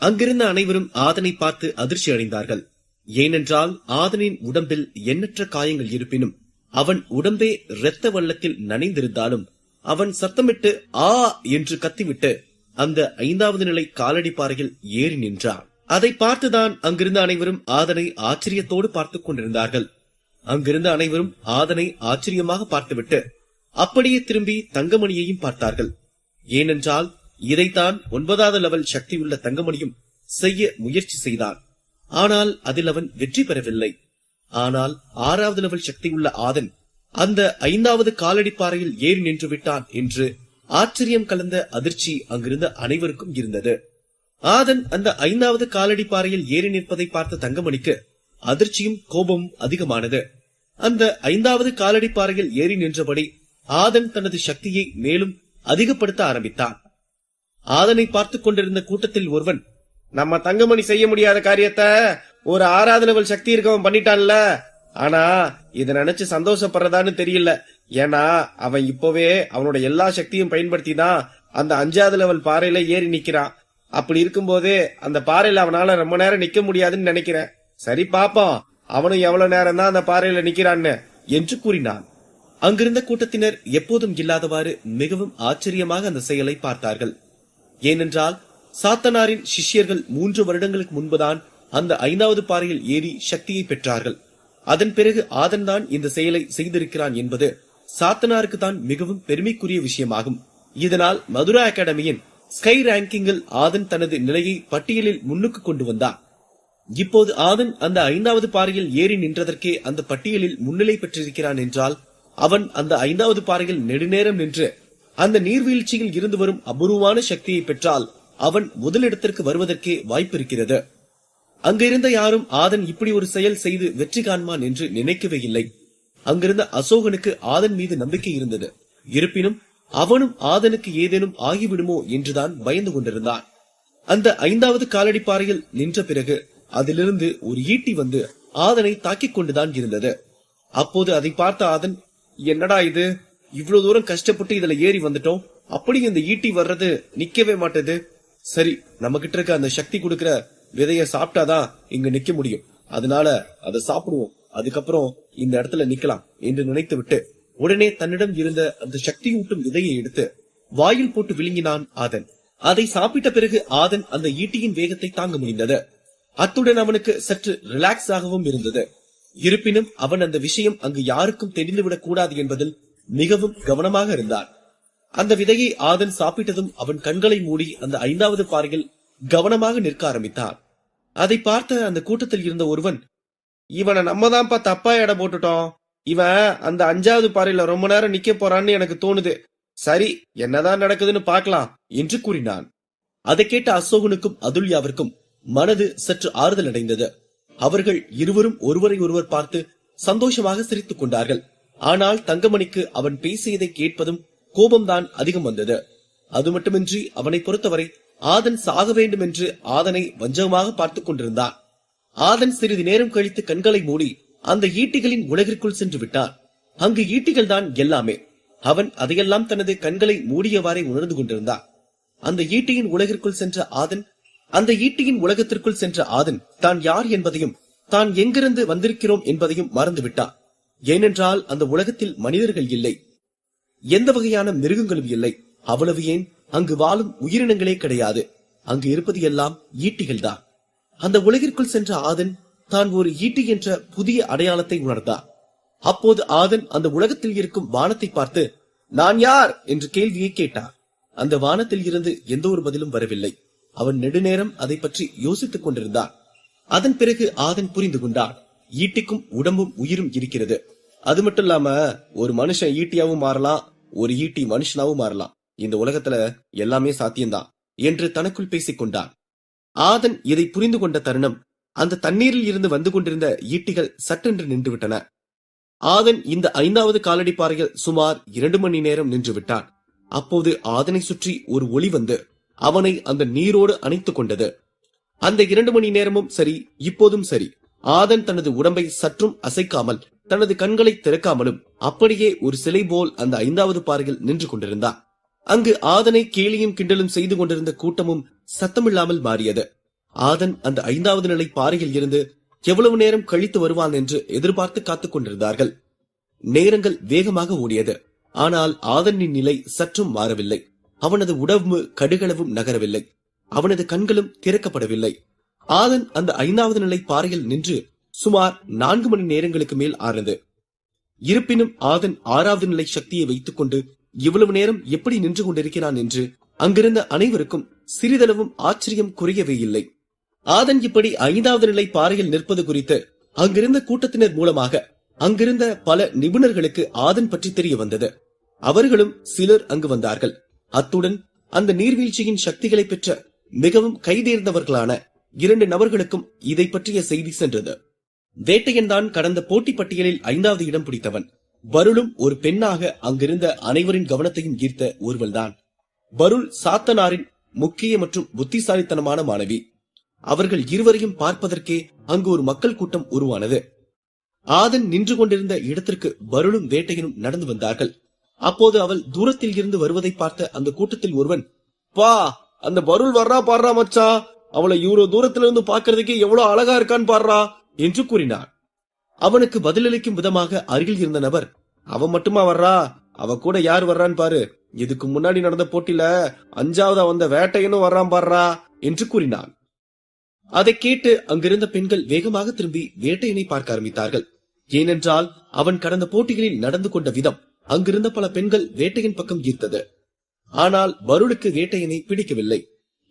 அங்கிருந்த அனைவரும் ஆதனை பார்த்து அதிர்ச்சி அடைந்தார்கள். ஏனென்றால் ஆதனின் உடம்பில் எண்ணற்ற காயங்கள் இருப்பினும் அவன் உடம்பே இரத்த வெள்ளத்தில் நனைந்திருந்தாலும் அவன் சத்தமிட்டு ஆ என்று கத்திவிட்டு அந்த 5வது நிலை காலடி பாறையில் ஏறி நின்றான். அதை பார்த்துதான் அங்கிருந்த அனைவரும் ஆதனை ஆச்சரியத்தோடு பார்த்துக் கொண்டிருந்தார்கள். அங்கிருந்த அனைவரும் ஆதனை ஆச்சரியமாக பார்த்துவிட்டு அப்படியே திரும்பி தங்கமணியையும் பார்த்தார்கள். ஏனென்றால் இதைத்தான் 9வது லெவல் சக்தியுள்ள தங்கமணியும் செய்ய முயற்சி செய்தான். ஆனால் அதில் அவன் வெற்றி பெறவில்லை. ஆனால் 6வது லெவல் சக்தியுள்ள ஆதன் அந்த 5வது காலடி பாறையில் ஏறி நின்று விட்டான் என்று ஆச்சரியம் கலந்த அதிர்ச்சி அங்கிருந்த அனைவருக்கும் இருந்தது. ஆதன் அந்த 5வது காலடி பாறையில் ஏறி நிற்பதை பார்த்த தங்கமணிக்கு அதிர்ச்சியும் கோபமும் அதிகமானது. அந்த 5வது காலடி பாறையில் ஏறி நின்றபடி ஆதன் தனது சக்தியை மேலும் அதிகப்படுத்த ஆரம்பித்தான். ஆதனை பார்த்துக் கொண்டிருந்த கூட்டத்தில் ஒருவன், நம்ம தங்கமணி செய்ய முடியாத காரியத்தை ஒரு 6வது லெவல் சக்தி இருக்கவன் பண்ணிட்டான்ல, ஆனா இத நினைச்சு சந்தோஷப்படுறதான்னு தெரியல. ஏன்னா அவன் இப்பவே அவனோட எல்லா சக்தியும் பயன்படுத்தி தான் அந்த 5வது லெவல் பாறையில ஏறி நிக்கிறான். அப்படி இருக்கும்போது அந்த பாறையில அவனால ரொம்ப நேரம் நிக்க முடியாதுன்னு நினைக்கிறேன். சரி பாப்போம், அவனும் எவ்வளவு நேரம் தான் அந்த பாறையில நிக்கிறான்னு என்று கூறினான். அங்கிருந்த கூட்டத்தினர் எப்போதும் இல்லாதவாறு மிகவும் ஆச்சரியமாக அந்த செயலை பார்த்தார்கள். ஏனென்றால் சாத்தனாரின் சிஷ்யர்கள் 3 வருடங்களுக்கு முன்புதான் அந்த 5வது பாறையில் ஏறி சக்தியை பெற்றார்கள். அதன் பிறகு ஆதன் தான் இந்த செயலை செய்திருக்கிறான் என்பது சாத்தனாருக்கு தான் மிகவும் பெருமைக்குரிய விஷயமாகும். இதனால் மதுரா அகாடமியின் ஸ்கை ரேங்கிங்கில் ஆதன் தனது நிலையை பட்டியலில் முன்னுக்கு கொண்டு வந்தார். இப்போது ஆதன் அந்த 5வது பாறையில் ஏறி நின்றதற்கே அந்த பட்டியலில் முன்னிலை பெற்றிருக்கிறான் என்றால் அவன் அந்த 5வது பாறையில் நெடுநேரம் நின்று அந்த நீர்வீழ்ச்சியில் இருந்து வரும் அபூர்வமான சக்தியை பெற்றால் அவன் முதலிடத்திற்கு வருவதற்கே வாய்ப்பிருக்கிறது. அங்கிருந்த யாரும் ஆதன் இப்படி ஒரு செயல் செய்து வெற்றி காண்பான் என்று நினைக்கவே இல்லை. அங்கிருந்த அசோகனுக்கு ஆதன் மீது நம்பிக்கை இருந்தது. இருப்பினும் அவனும் ஆதனுக்கு ஏதேனும் ஆகிவிடுமோ என்றுதான் பயந்து கொண்டிருந்தான். அந்த 5வது காலடி பாறையில் நின்ற பிறகு அதிலிருந்து ஒரு ஈட்டி வந்து ஆதனை தாக்கிக் கொண்டுதான் இருந்தது. அப்போது அதை பார்த்த ஆதன், என்னடா இது, இவ்வளவு தூரம் கஷ்டப்பட்டு இதுல ஏறி வந்துட்டோம், அப்படி இந்த ஈட்டி வர்றது நிக்கவே மாட்டேது. சரி, நம்ம கிட்ட இருக்க அந்த சக்தி கொடுக்கிற விதைய சாப்பிட்டாதான் இங்க நிக்க முடியும், அதனால அதை சாப்பிடுவோம், அதுக்கப்புறம் இந்த இடத்துல நிக்கலாம் என்று நினைத்து விட்டு உடனே தன்னிடம் இருந்த அந்த சக்தியூட்டும் விதையை எடுத்து வாயில் போட்டு விழுங்கினான் ஆதன். அதை சாப்பிட்ட பிறகு ஆதன் அந்த ஈட்டியின் வேகத்தை தாங்க முடிந்தது. அத்துடன் அவனுக்கு சற்று ரிலாக்ஸ் ஆகவும் இருந்தது. இருப்பினும் அவன் அந்த விஷயம் அங்கு யாருக்கும் தெரிந்துவிடக் கூடாது என்பதில் மிகவும் கவனமாக இருந்தான். அந்த விதையை ஆதன் சாப்பிட்டதும் அவன் கண்களை மூடி அந்த 5வது பாறையில் கவனமாக நிற்க ஆரம்பித்தான். அதை பார்த்த அந்த கூட்டத்தில் இருந்த ஒருவன், இவனை நம்ம தான்ப்பா தப்பா எடை போட்டுட்டோம், இவன் அந்த 5வது பாறையில ரொம்ப நேரம் நிக்க போறான்னு எனக்கு தோணுது, சரி என்னதான் நடக்குதுன்னு பாக்கலாம் என்று கூறினான். அதை கேட்ட அசோகனுக்கும் அதுல்யாவிற்கும் மனது சற்று ஆறுதல் அடைந்தது. அவர்கள் இருவரும் ஒருவரை ஒருவர் பார்த்து சந்தோஷமாக சிரித்துக் கொண்டார்கள். ஆனால் தங்கமணிக்கு அவன் பேசியதை கேட்பதும் கோபம்தான் அதிகம் வந்தது. அது மட்டுமின்றி அவனை பொறுத்தவரை ஆதன் சாக வேண்டும் என்று ஆதனை வஞ்சகமாக பார்த்துக் கொண்டிருந்தான். ஆதன் சிறிது நேரம் கழித்து கண்களை மூடி அந்த ஈட்டிகளின் உலகிற்குள் சென்று விட்டான். அங்கு ஈட்டிகள் தான் எல்லாமே. அவன் அதையெல்லாம் தனது கண்களை மூடியவாறே உணர்ந்து கொண்டிருந்தான். அந்த ஈட்டியின் உலகிற்குள் சென்ற ஆதன் தான் யார் என்பதையும் தான் எங்கிருந்து வந்திருக்கிறோம் என்பதையும் மறந்து விட்டான். ஏனென்றால் அந்த உலகத்தில் மனிதர்கள் இல்லை, எந்த வகையான மிருகங்களும் இல்லை, அவ்வளவு ஏன் அங்கு வாழும் உயிரினங்களே கிடையாது. அங்கு இருப்பது எல்லாம் ஈட்டிகள் தான். அந்த உலகிற்குள் சென்ற ஆதன் தான் ஒரு ஈட்டி என்ற புதிய அடையாளத்தை உணர்ந்தான். அப்போது ஆதன் அந்த உலகத்தில் இருக்கும் வானத்தை பார்த்து, நான் யார் என்று கேள்வியை கேட்டார். அந்த வானத்தில் இருந்து எந்த ஒரு பதிலும் வரவில்லை. அவன் நெடுநேரம் அதை பற்றி யோசித்துக் கொண்டிருந்தான். அதன் பிறகு ஆதன் புரிந்து கொண்டான், ஈட்டிக்கும் உடம்பும் உயிரும் இருக்கிறது. அது மட்டும் இல்லாம ஒரு மனுஷன் ஈட்டியாவும் மாறலாம், ஒரு ஈட்டி மனுஷனாவும் மாறலாம். இந்த உலகத்துல எல்லாமே சாத்தியம்தான் என்று தனக்குள் பேசிக் கொண்டான். ஆதன் இதை புரிந்து கொண்ட தருணம் அந்த தண்ணீரில் இருந்து வந்து கொண்டிருந்த ஈட்டிகள் சட்டென்று நின்றுவிட்டன. ஆதன் இந்த 5வது காலடி பாறையில் சுமார் 2 மணி நேரம் நின்று விட்டான். அப்போது ஆதனை சுற்றி ஒரு ஒளி வந்து அவனை அந்த நீரோடு அணைத்துக் கொண்டது. அந்த 2 மணி நேரமும் சரி, இப்போதும் சரி, ஆதன் தனது உடம்பை சற்றும் அசைக்காமல் தனது கண்களை திறக்காமலும் அப்படியே ஒரு சிலை போல் அந்த 5வது பாறையில் நின்று கொண்டிருந்தான். அங்கு ஆதனை கேலியும் கிண்டலும் செய்து கொண்டிருந்த கூட்டமும் சத்தமில்லாமல் மாறியது. ஆதன் அந்த 5வது நிலை பாறையில் இருந்து எவ்வளவு நேரம் கழித்து வருவான் என்று எதிர்பார்த்து காத்துக் கொண்டிருந்தார்கள். நேரங்கள் வேகமாக ஓடியது. ஆனால் ஆதனின் நிலை சற்றும் மாறவில்லை. அவனது உடம்பு கடுகளவும் நகரவில்லை. அவனது கண்களும் திறக்கப்படவில்லை. ஆதன் அந்த 5வது நிலை பாறையில் நின்று சுமார் 4 மணி நேரங்களுக்கு மேல் ஆனது. இருப்பினும் ஆதன் 6வது நிலை சக்தியை வைத்துக் கொண்டு இவ்வளவு நேரம் எப்படி நின்று கொண்டிருக்கிறான் என்று அங்கிருந்த அனைவருக்கும் சிறிதளவும் ஆச்சரியம் குறையவே இல்லை. ஆதன் இப்படி 5வது நிலை பாறையில் நிற்பது குறித்து அங்கிருந்த கூட்டத்தினர் மூலமாக அங்கிருந்த பல நிபுணர்களுக்கு ஆதன் பற்றி தெரிய வந்தது. அவர்களும் சிலர் அங்கு வந்தார்கள். அத்துடன் அந்த நீர்வீழ்ச்சியின் சக்திகளை பெற்ற மிகவும் கைதேர்ந்தவர்களான 2 நபர்களுக்கும் இதை பற்றிய செய்தி சென்றது. வேட்டையன் தான் கடந்த போட்டி பட்டியலில் 5வது இடம் பிடித்தவன். பருளும் ஒரு பெண்ணாக அங்கிருந்த அனைவரின் கவனத்தையும் ஈர்த்த ஒருவள்தான். பருள் சாத்தனாரின் முக்கிய மற்றும் புத்திசாலித்தனமான மாணவி. அவர்கள் இருவரையும் பார்ப்பதற்கே அங்கு ஒரு மக்கள் கூட்டம் உருவானது. ஆதன் நின்று கொண்டிருந்த இடத்திற்கு பருளும் வேட்டையனும் நடந்து வந்தார்கள். அப்போது அவள் தூரத்தில் இருந்து வருவதை பார்த்த அந்த கூட்டத்தில் ஒருவன், பா அந்த பருள் வர்றா பாடுறா மச்சான், அவளை இவ்வளவு தூரத்துல இருந்து பாக்குறதுக்கு எவ்வளவு அழகா இருக்கான்னு பாடுறா என்று கூறினார். அவனுக்கு பதிலளிக்கும் விதமாக அருகில் இருந்த நபர், அவன் மட்டுமா வர்றா, அவ கூட யார் வர்றான்னு பாரு, இதுக்கு முன்னாடி நடந்த போட்டியில 5வது வந்த வேட்டையனும் வர்றான் பாடுறா என்று கூறினான். அதை கேட்டு அங்கிருந்த பெண்கள் வேகமாக திரும்பி வேட்டையனை பார்க்க ஆரம்பித்தார்கள். ஏனென்றால் அவன் கடந்த போட்டிகளில் நடந்து கொண்ட விதம் அங்கிருந்த பல பெண்கள் வேட்டையின் பக்கம் ஈர்த்தது. ஆனால் பருளுக்கு வேட்டையனை பிடிக்கவில்லை.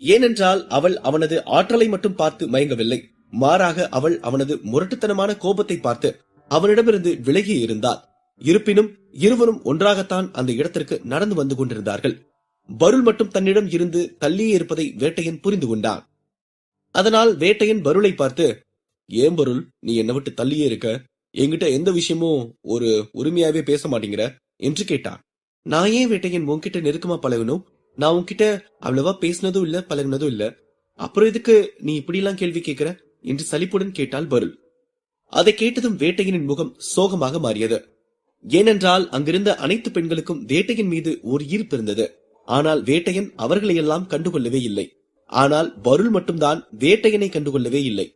ஏனென்றால் அவள் அவனது ஆற்றலை மட்டும் பார்த்து மயங்கவில்லை. மாறாக அவள் அவனது முரட்டுத்தனமான கோபத்தை பார்த்து அவனிடமிருந்து விலகி இருந்தாள். இருப்பினும் இருவரும் ஒன்றாகத்தான் அந்த இடத்திற்கு நடந்து வந்து கொண்டிருந்தார்கள். பருள் மட்டும் தன்னிடம் இருந்து தள்ளியே இருப்பதை வேட்டையன் புரிந்து கொண்டான். அதனால் வேட்டையன் பருளை பார்த்து, ஏன் பருள் நீ என்னை விட்டு தள்ளியே இருக்க, என்கிட்ட எந்த விஷயமும் ஒரு உரிமையாவே பேச மாட்டேங்கிற என்று கேட்டான். நான் ஏன் வேட்டையன் உன்கிட்ட நெருக்கமா பழகணும், நான் உன்கிட்ட அவ்வளவா பேசினதும் இல்ல பழகினதும் இல்ல, அப்புறம் எதுக்கு நீ இப்படி எல்லாம் கேள்வி கேட்கிற என்று சலிப்புடன் கேட்டாள் பருள். அதை கேட்டதும் வேட்டையனின் முகம் சோகமாக மாறியது. ஏனென்றால் அங்கிருந்த அனைத்து பெண்களுக்கும் வேட்டையன் மீது ஒரு ஈர்ப்பு இருந்தது. ஆனால் வேட்டையன் அவர்களையெல்லாம் கண்டுகொள்ளவே இல்லை. ஆனால் பருள் மட்டும்தான் வேட்டையனை கண்டுகொள்ளவே இல்லை.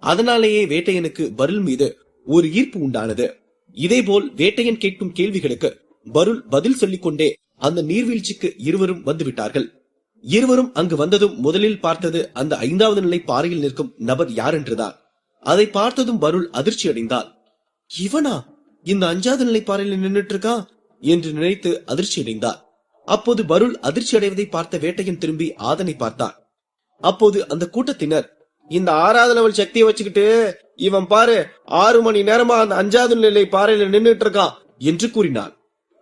அதனாலேயே வேட்டையனுக்கு பருள் மீது ஒரு ஈர்ப்பு உண்டானது. இதேபோல் வேட்டையன் கேட்கும் கேள்விகளுக்கு பருள் பதில் சொல்லிக் கொண்டே அந்த நீர்வீழ்ச்சிக்கு இருவரும் வந்துவிட்டார்கள். இருவரும் அங்கு வந்ததும் முதலில் பார்த்தது அந்த 5வது நிலை பாறையில் நிற்கும் நபர் யார் என்றுதான். அதை பார்த்ததும் பருள் அதிர்ச்சி அடைந்தாள். இவனா இந்த 5வது நிலை பாறையில் நின்றுட்டு இருக்கா என்று நினைத்து அதிர்ச்சி அடைந்தார். அப்போது பருள் அதிர்ச்சி அடைவதை பார்த்த வேட்டையன் திரும்பி ஆதனை பார்த்தான். அப்போது அந்த கூட்டத்தினர், இந்த 6வது லெவல் சக்தியை வச்சுக்கிட்டு இவன் பாரு 6 மணி நேரமா அந்த 5வது நிலை பாறையில நின்றுட்டு இருக்கான் என்று கூறினான்.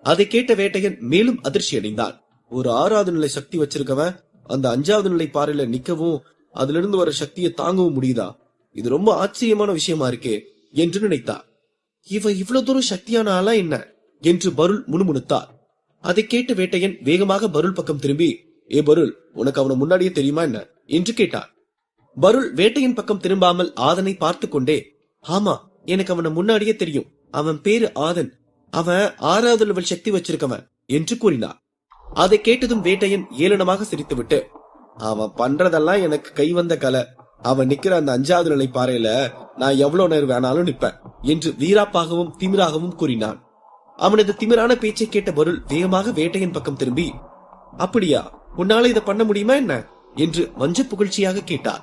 அதை கேட்ட வேட்டையன் மேலும் அதிர்ச்சி அடைந்தான். ஒரு 6வது நிலை சக்தி வச்சிருக்கவன் அந்த 5வது நிலை பாறையில நிக்கவும் அதுல இருந்து வர சக்தியை தாங்கவும் முடியுதா, இது ரொம்ப ஆச்சரியமான விஷயமா இருக்கே என்று நினைத்தார். இவன் இவ்வளவு தூரம் சக்தியான ஆளா என்ன என்று பருள் முணுமுணுத்தார். அதை கேட்ட வேட்டையன் வேகமாக பருள் பக்கம் திரும்பி, ஏ பருள், உனக்கு அவனை முன்னாடியே தெரியுமா என்ன என்று கேட்டான். பருள் வேட்டையின் பக்கம் திரும்பாமல் ஆதனை பார்த்து கொண்டே, ஆமா எனக்கு அவனை முன்னாடியே தெரியும், அவன் பேரு ஆதன், அவன் 6வது லெவல் சக்தி வச்சிருக்கவன் என்று கூறினார். அதை கேட்டதும் வேட்டையன் ஏளனமாக சிரித்துவிட்டு, அவன் பண்றதெல்லாம் எனக்கு கை வந்த கலை, அவன் நிக்கிற அந்த 5வது நிலை பாறையில நான் எவ்வளவு நேரம் வேணாலும் நிப்பேன் என்று வீராப்பாகவும் திமிராகவும் கூறினான். அவனது திமிரான பேச்சை கேட்ட பருள் வேகமாக வேட்டையின் பக்கம் திரும்பி, அப்படியா, உன்னால இதை பண்ண முடியுமா என்ன என்று வஞ்ச புகழ்ச்சியாக கேட்டார்.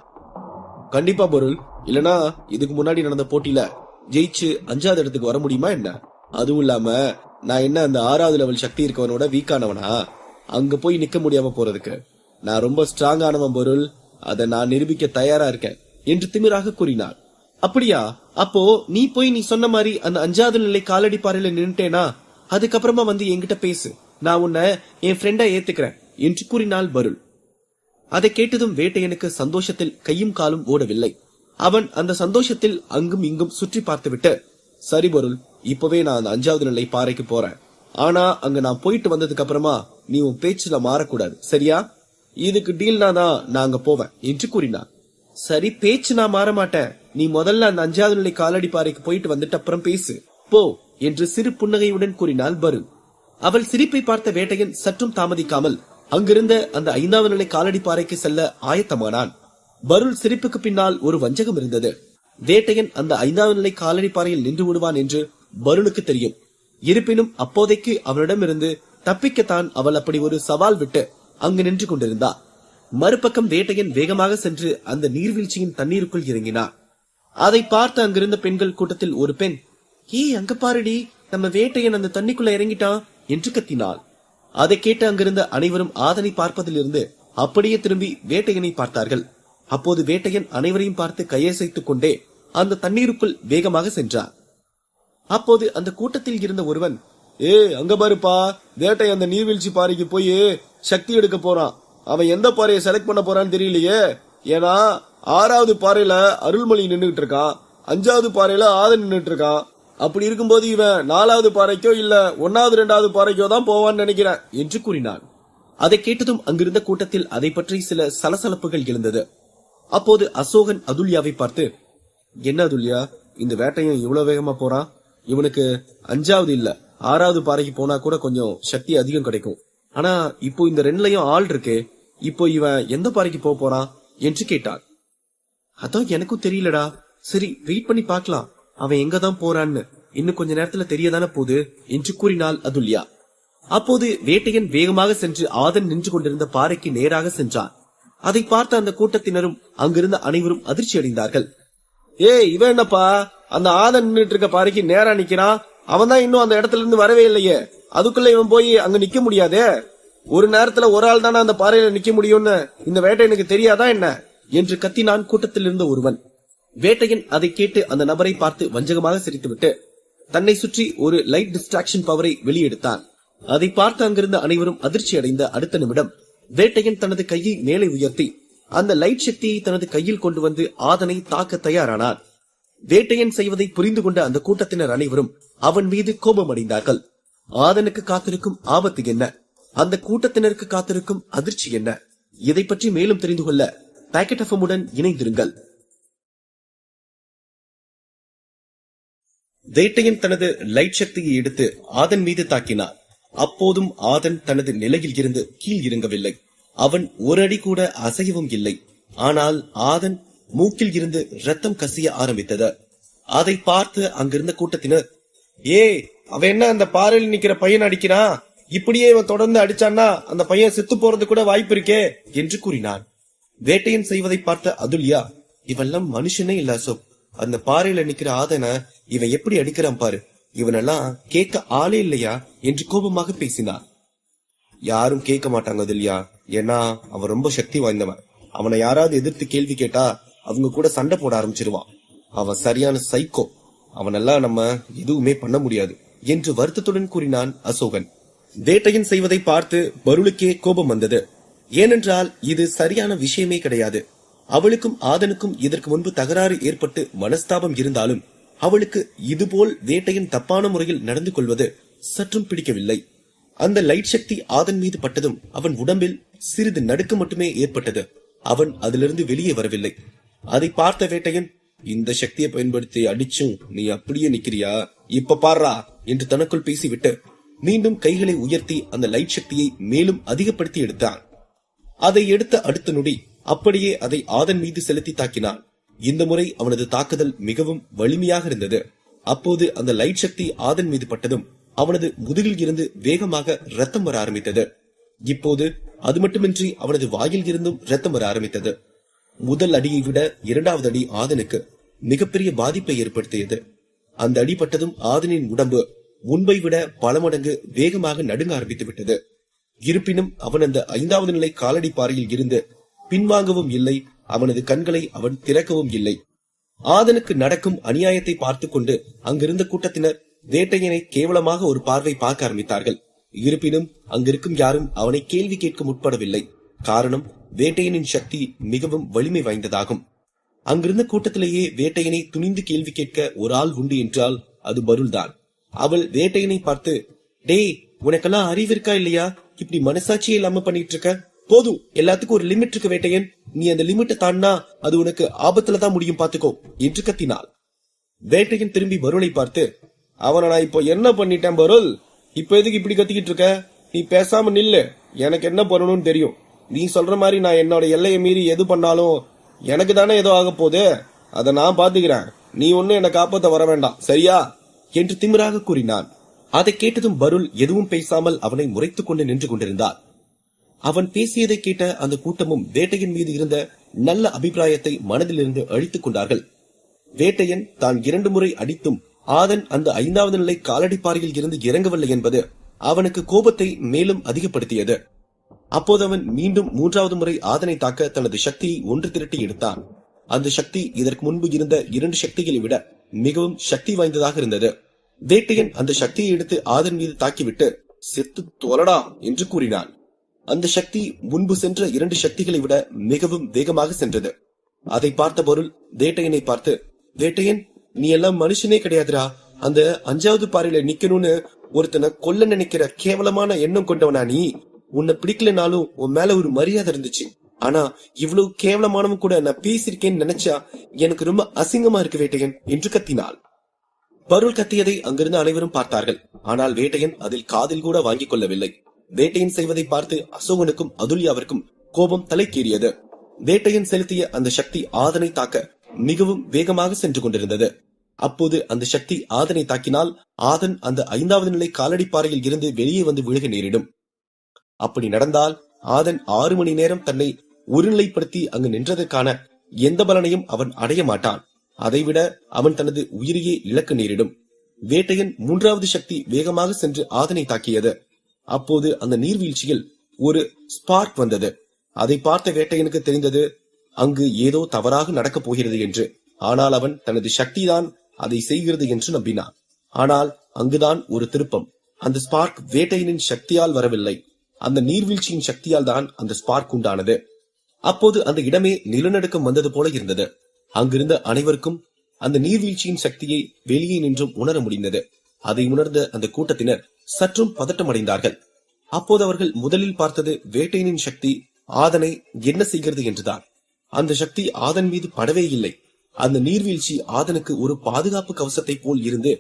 கண்டிப்பா பருள், இல்லனா இதுக்கு முன்னாடி நடந்த போட்டியில ஜெயிச்சு 5வது இடத்துக்கு வர முடியுமா என்ன, அதுவும் இல்லாம நான் என்ன அந்த 6வது லெவல் சக்தி இருக்கவனோட வீக்கானவனா, அங்க போய் நிக்க முடியாம போறதுக்கு நான் ரொம்ப ஸ்ட்ராங்கானவன் பருள், அதை நான் நிரூபிக்க தயாரா இருக்கேன் என்று திமிராக கூறினார். அப்படியா, அப்போ நீ போய் நீ சொன்ன மாதிரி அந்த 5வது நிலை காலடி பாறையில நின்னுட்டேனா, அதுக்கப்புறமா வந்து என்கிட்ட பேசு, நான் உன்னை என் ஃப்ரெண்டா ஏத்துக்கிறேன் என்று கூறினாள் பருள். அதை கேட்டதும் வேட்டையனுக்கு சந்தோஷத்தில் கையும் காலும் ஓடவில்லை. அவன் அந்த சந்தோஷத்தில் அங்கும் இங்கும் சுற்றி பார்த்துவிட்டு, சரி பருள், இப்பவே நான் அந்த 5வது நிலை பாறைக்கு போறேன், ஆனா அங்க நான் போயிட்டு வந்ததுக்கு அப்புறமா நீ உன் பேச்சுல மாறக்கூடாது, சரியா, இதுக்கு டீல்னா தான் நான் அங்க போவேன் என்று கூறினார். சரி, பேச்சு நான் மாற மாட்டேன், நீ முதல்ல அந்த 5வது நிலை காலடி பாறைக்கு போயிட்டு வந்துட்டு அப்புறம் பேசு போ என்று சிறு புன்னகையுடன் கூறினாள் பருள். அவள் சிரிப்பை பார்த்த வேட்டையன் சற்றும் தாமதிக்காமல் அங்கிருந்த அந்த 5வது நிலை காலடி பாறைக்கு செல்ல ஆயத்தமானான். பருள் சிரிப்புக்கு பின்னால் ஒரு வஞ்சகம் இருந்தது. வேட்டையன் அந்த 5வது நிலை காலடி பாறையில் நின்று விடுவான் என்று பருளுக்கு தெரியும். இருப்பினும் அப்போதைக்கு அவனிடமிருந்து தப்பிக்கத்தான் அவள் அப்படி ஒரு சவால் விட்டு அங்கு நின்று கொண்டிருந்தார். மறுபக்கம் வேட்டையன் வேகமாக சென்று அந்த நீர்வீழ்ச்சியின் தண்ணீருக்குள் இறங்கினார். அதை பார்த்து அங்கிருந்த பெண்கள் கூட்டத்தில் ஒரு பெண், அங்க பாருடி, நம்ம வேட்டையன் அந்த தண்ணிக்குள்ள இறங்கிட்டான் என்று கத்தினாள். அதை கேட்டு அங்கிருந்த அனைவரும் ஆதனை பார்ப்பதிலிருந்து அப்படியே திரும்பி வேட்டையனை பார்த்தார்கள். அப்போது வேட்டையன் அனைவரையும் பார்த்து கையசைத்துக் கொண்டே அந்த தண்ணீருக்குள் வேகமாக சென்றார். அப்போது அந்த கூட்டத்தில் இருந்த ஒருவன், அங்க பாருப்பா, வேட்டை அந்த நீர்வீழ்ச்சி பாறைக்கு போய் சக்தி எடுக்க போறான். அவன் எந்த பாறையை செலக்ட் பண்ண போறான்னு தெரியலையே. ஏன்னா 6வது பாறையில அருள்மொழி நின்றுட்டு இருக்கான், 5வது பாறையில ஆதன் நின்றுட்டு இருக்கான். அப்படி இருக்கும்போது இவன் 4வது பாறைக்கோ இல்ல 1வது 2வது பாறைக்கோ தான் போவான்னு நினைக்கிறேன் என்று கூறினான். அதை கேட்டதும் அங்கிருந்த கூட்டத்தில் அதை பற்றி சில சலசலப்புகள் எழுந்தது. அப்போது அசோகன் அதுல்யாவை பார்த்து, என்ன அதுல்யா, இந்த வேட்டையன் இவ்வளவு வேகமா போறான்? இவனுக்கு 5வது இல்ல 6வது பாறைக்கு போனா கூட கொஞ்சம் சக்தி அதிகம் கிடைக்கும். ஆனா இப்போ இந்த 2லயும் ஆள் இருக்கே, இப்போ இவன் எந்த பாறைக்கு போறான் என்று கேட்டான். அதான் எனக்கும் தெரியலடா. சரி, வெயிட் பண்ணி பார்க்கலாம், அவன் எங்கதான் போறான்னு இன்னும் கொஞ்ச நேரத்துல தெரியதானே போகுது என்று கூறினாள் அதுல்யா. அப்போது வேட்டையன் வேகமாக சென்று ஆதன் நின்று கொண்டிருந்த பாறைக்கு நேராக சென்றான். அதை பார்த்த அந்த கூட்டத்தினரும் அங்கிருந்த அனைவரும் அதிர்ச்சி அடைந்தார்கள். இவன் என்னப்பா அந்த ஆதன் நின்றுட்டு இருக்க பாறைக்கு நேரா நிக்கிறான்? அவன் தான் இன்னும் அந்த இடத்துல இருந்து வரவே இல்லையே. அதுக்குள்ள இவன் போய் அங்க நிக்க முடியாதே. ஒரு நேரத்துல ஒரு ஆள் தானே அந்த பாறையில நிக்க முடியும்னு இந்த வேட்டையனுக்கு தெரியாதா என்ன என்று கத்தினான் கூட்டத்தில் இருந்த ஒருவன். வேட்டையன் அதை கேட்டு அந்த நபரை பார்த்து வஞ்சகமாக சிரித்துவிட்டு தன்னை சுற்றி ஒரு லைட் டிஸ்ட்ராக்ஷன் பவரை வெளியெடுத்தான். அதை பார்த்து அங்கிருந்த அனைவரும் அதிர்ச்சி அடைந்த அடுத்த நிமிடம் வேட்டையன் தனது கையை மேலே உயர்த்தி அந்த லைட் சக்தியை தனது கையில் கொண்டு வந்து ஆதனை தாக்க தயாரானார். வேட்டையன் செய்வதை புரிந்து கொண்ட அந்த கூட்டத்தினர் அனைவரும் அவன் மீது கோபம் அடைந்தார்கள். ஆதனுக்கு காத்திருக்கும் ஆபத்து என்ன, அந்த கூட்டத்தினருக்கு காத்திருக்கும் அதிர்ச்சி என்ன, இதை பற்றி மேலும் தெரிந்து கொள்ள பாக்கெட் எஃப்எம் உடன் இணைந்திருங்கள். வேட்டையன் தனது லைட் சக்தியை எடுத்து ஆதன் மீது தாக்கினார். அப்போதும் ஆதன் தனது நிலையில் இருந்து கீழ் இறங்கவில்லை. அவன் ஒரு அடி கூட அசையவும் இல்லை. ஆனால் ஆதன் மூக்கில் இருந்து ரத்தம் கசிய ஆரம்பித்தது. அதை பார்த்து அங்கிருந்த கூட்டத்தினர், அவன் என்ன அந்த பாறையில் நிக்கிற பையன் அடிக்கிறான்? இப்படியே இவன் தொடர்ந்து அடிச்சான்னா அந்த பையன் செத்து போறது கூட வாய்ப்பு இருக்கே என்று கூறினான். வேட்டையன் செய்வதை பார்த்த அதுல்யா, இவெல்லாம் மனுஷனே இல்ல அசோக், அந்த பாறையில நிக்கிற ஆதனை இவன் எப்படி அடிக்கிறான் பாரு, இவனெல்லாம் கேட்க ஆளே இல்லையா என்று கோபமாக பேசினார். யாரும் கேட்க மாட்டாங்க அதுல்யா, ஏன்னா அவன் ரொம்ப சக்தி வாய்ந்தவன். அவனை யாராவது எதிர்த்து கேள்வி கேட்டா அவங்க கூட சண்டை போட ஆரம்பிச்சிருவான். அவன் சரியான சைக்கோ, அவனெல்லாம் நம்ம எதுவுமே பண்ண முடியாது என்று வருத்தத்துடன் கூறினான் அசோகன். வேட்டையன் செய்வதை பார்த்து பருளுக்கே கோபம் வந்தது. ஏனென்றால் இது சரியான விஷயமே கிடையாது. அவளுக்கும் ஆதனுக்கும் இதற்கு முன்பு தகராறு ஏற்பட்டு மனஸ்தாபம் இருந்தாலும் அவளுக்கு இதுபோல் வேட்டையன் தப்பான முறையில் நடந்து கொள்வது சற்றும் பிடிக்கவில்லை. அந்த லைட் சக்தி ஆதன் மீது பட்டதும் அவன் உடம்பில் சிறிது நடுக்கு மட்டுமே ஏற்பட்டது. அவன் அதிலிருந்து வெளியே வரவில்லை. அதை பார்த்த வேட்டையன், இந்த சக்தியை பயன்படுத்தி அடிச்சும் நீ அப்படியே நிக்கிறியா, இப்ப பாரா என்று தனக்குள் பேசிவிட்டு மீண்டும் கைகளை உயர்த்தி அந்த லைட் சக்தியை மேலும் அதிகப்படுத்தி எடுத்தான். அதை எடுத்த அடுத்த நொடி அப்படியே அதை ஆதன் மீது செலுத்தி தாக்கினான். இந்த முறை அவனது தாக்குதல் மிகவும் வலிமையாக இருந்தது. அப்போது அந்த லைட் சக்தி ஆதன் மீது பட்டதும் அவனது முதுகில் இருந்து வேகமாக ரத்தம் வர ஆரம்பித்தது. இப்போது அது மட்டுமின்றி அவனது வாயில் இருந்தும் ரத்தம் வர ஆரம்பித்தது. முதல் அடியை விட 2வது அடி ஆதனுக்கு மிகப்பெரிய பாதிப்பை ஏற்படுத்தியது. அந்த அடிபட்டதும் ஆதனின் உடம்பு முன்பை விட பல மடங்கு வேகமாக நடுங்க ஆரம்பித்து விட்டது. இருப்பினும் அவன் அந்த 5வது நிலை காலடி பாறையில் இருந்து பின்வாங்கவும் இல்லை, அவனது கண்களை அவன் திறக்கவும் இல்லை. ஆதனுக்கு நடக்கும் அநியாயத்தை பார்த்து கொண்டு அங்கிருந்த கூட்டத்தினர் வேட்டையனை கேவலமாக ஒரு பார்வை பார்க்க ஆரம்பித்தார்கள். இருப்பினும் அங்கிருக்கும் யாரும் அவனை கேள்வி கேட்க முற்படவில்லை. காரணம், வேட்டையனின் சக்தி மிகவும் வலிமை வாய்ந்ததாகும். அங்கிருந்த கூட்டத்திலேயே வேட்டையனை துணிந்து கேள்வி கேட்க ஒரு ஆள் உண்டு என்றால் அது பருள்தான். அவள் வேட்டையனை பார்த்து, டேய், உனக்கெல்லாம் அறிவு இருக்கா இல்லையா? இப்படி மனசாட்சியே இல்லாம பண்ணிட்டு இருக்க. போதும், எல்லாத்துக்கும் ஒரு லிமிட் இருக்கு வேட்டையன். நீ அந்த லிமிட்டை தாண்டா அது உனக்கு ஆபத்துலதான் முடியும், பாத்துக்கோ என்று கத்தினாள். வேட்டையன் திரும்பி பருளை பார்த்து, அவனை நான் இப்போ என்ன பண்ணிட்டேன் பருள், இப்ப எதுக்கு இப்படி கத்திக்கிட்டு இருக்க? நீ பேசாம நில்லு, எனக்கு என்ன பண்ணணும்னு தெரியும். நீ சொல்ற மாதிரி நான் என்னோட எல்லையை மீறி எது பண்ணாலும் எனக்கு தானே ஏதோ ஆக போகுது, அதை நான் பாத்துக்கிறேன், நீ ஒண்ணு என்ன காப்பாத்த வர வேண்டாம், சரியா என்று திமிராக கூறினான். அதை கேட்டதும் பருள் எதுவும் பேசாமல் அவனை முறைத்துக் கொண்டு நின்று கொண்டிருந்தார். அவன் பேசியதை கேட்ட அந்த கூட்டமும் வேட்டையன் மீது இருந்த நல்ல அபிப்பிராயத்தை மனதிலிருந்து அழித்துக் கொண்டார்கள். வேட்டையன் தான் 2 முறை அடித்தும் ஆதன் அந்த 5வது நிலை காலடிப்பாறையில் இருந்து இறங்கவில்லை என்பது அவனுக்கு கோபத்தை மேலும் அதிகப்படுத்தியது. அப்போது அவன் மீண்டும் 3வது முறை ஆதனை தாக்க தனது சக்தியை ஒன்று திரட்டி எடுத்தான். அந்த சக்தி இதற்கு முன்பு இருந்த 2 சக்திகளை விட மிகவும் சக்தி வாய்ந்ததாக இருந்தது. வேட்டையன் அந்த சக்தியை எடுத்து ஆதன் மீது தாக்கிவிட்டு செத்து தொலடா என்று கூறினான். அந்த சக்தி முன்பு சென்ற 2 சக்திகளை விட மிகவும் வேகமாக சென்றது. அதை பார்த்த பொருள் வேட்டையனை பார்த்து, வேட்டையன், நீ எல்லாம் மனுஷனே கிடையாதுடா, அந்த 5வது பாறையில நிக்கணும்னு ஒருத்தனை கொல்ல நினைக்கிற கேவலமான எண்ணம் கொண்டவனா நீ. உன்னை பிடிக்கலனாலும் உன் மேல ஒரு மரியாதை இருந்துச்சு, ஆனா இவ்வளவு கேவலமானவன் கூட நான் பேசிருக்கேன்னு நினைச்சா எனக்கு ரொம்ப அசிங்கமா இருக்கு வேட்டையன் என்று கத்தினாள். பருள் கத்தியதை அங்கிருந்து அனைவரும் பார்த்தார்கள். ஆனால் வேட்டையன் அதில் காதில் கூட வாங்கிக் கொள்ளவில்லை. வேட்டையன் செய்வதை பார்த்து அசோகனுக்கும் அதுல்யாவிற்கும் கோபம் தலைக்கேறியது. வேட்டையன் செலுத்திய அந்த சக்தி ஆதனை தாக்க மிகவும் வேகமாக சென்று கொண்டிருந்தது. அப்போது அந்த சக்தி ஆதனை தாக்கினால் ஆதன் அந்த 5வது நிலை காலடிப்பாறையில் இருந்து வெளியே வந்து விழுக நேரிடும். அப்படி நடந்தால் ஆதன் 6 மணி நேரம் தன்னை ஒருநிலைப்படுத்தி அங்கு நின்றதற்கான எந்த பலனையும் அவன் அடைய மாட்டான். அதைவிட அவன் தனது உயிரையே இழக்க நேரிடும். வேட்டையன் 3வது சக்தி வேகமாக சென்று ஆதனை தாக்கியது. அப்போது அந்த நீர்வீழ்ச்சியில் ஒரு ஸ்பார்க் வந்தது. அதை பார்த்த வேட்டையனுக்கு தெரிந்தது அங்கு ஏதோ தவறாக நடக்கப் போகிறது என்று. ஆனால் அவன் தனது சக்திதான் அதை செய்கிறது என்று நம்பினான். ஆனால் அங்குதான் ஒரு திருப்பம். அந்த ஸ்பார்க் வேட்டையனின் சக்தியால் வரவில்லை, அந்த நீர்வீழ்ச்சியின் சக்தியால் தான் அந்த ஸ்பார்க் உண்டானது. அப்போது அந்த இடமே நிலநடுக்கம் வந்தது போல இருந்தது. அங்கிருந்த அனைவருக்கும் அந்த நீர்வீழ்ச்சியின் சக்தியை வெளியே நின்றும் உணர முடிந்தது. அதை உணர்ந்த அந்த கூட்டத்தினர் சற்றும் பதட்டமடைந்தார்கள். அப்போது அவர்கள் முதலில் பார்த்தது வேட்டையனின் சக்தி ஆதனை என்ன செய்கிறது என்றுதான். அந்த சக்தி ஆதன் மீது படவே இல்லை. அந்த நீர்வீழ்ச்சி ஆதனுக்கு ஒரு பாதுகாப்பு கவசத்தை போல் இருந்து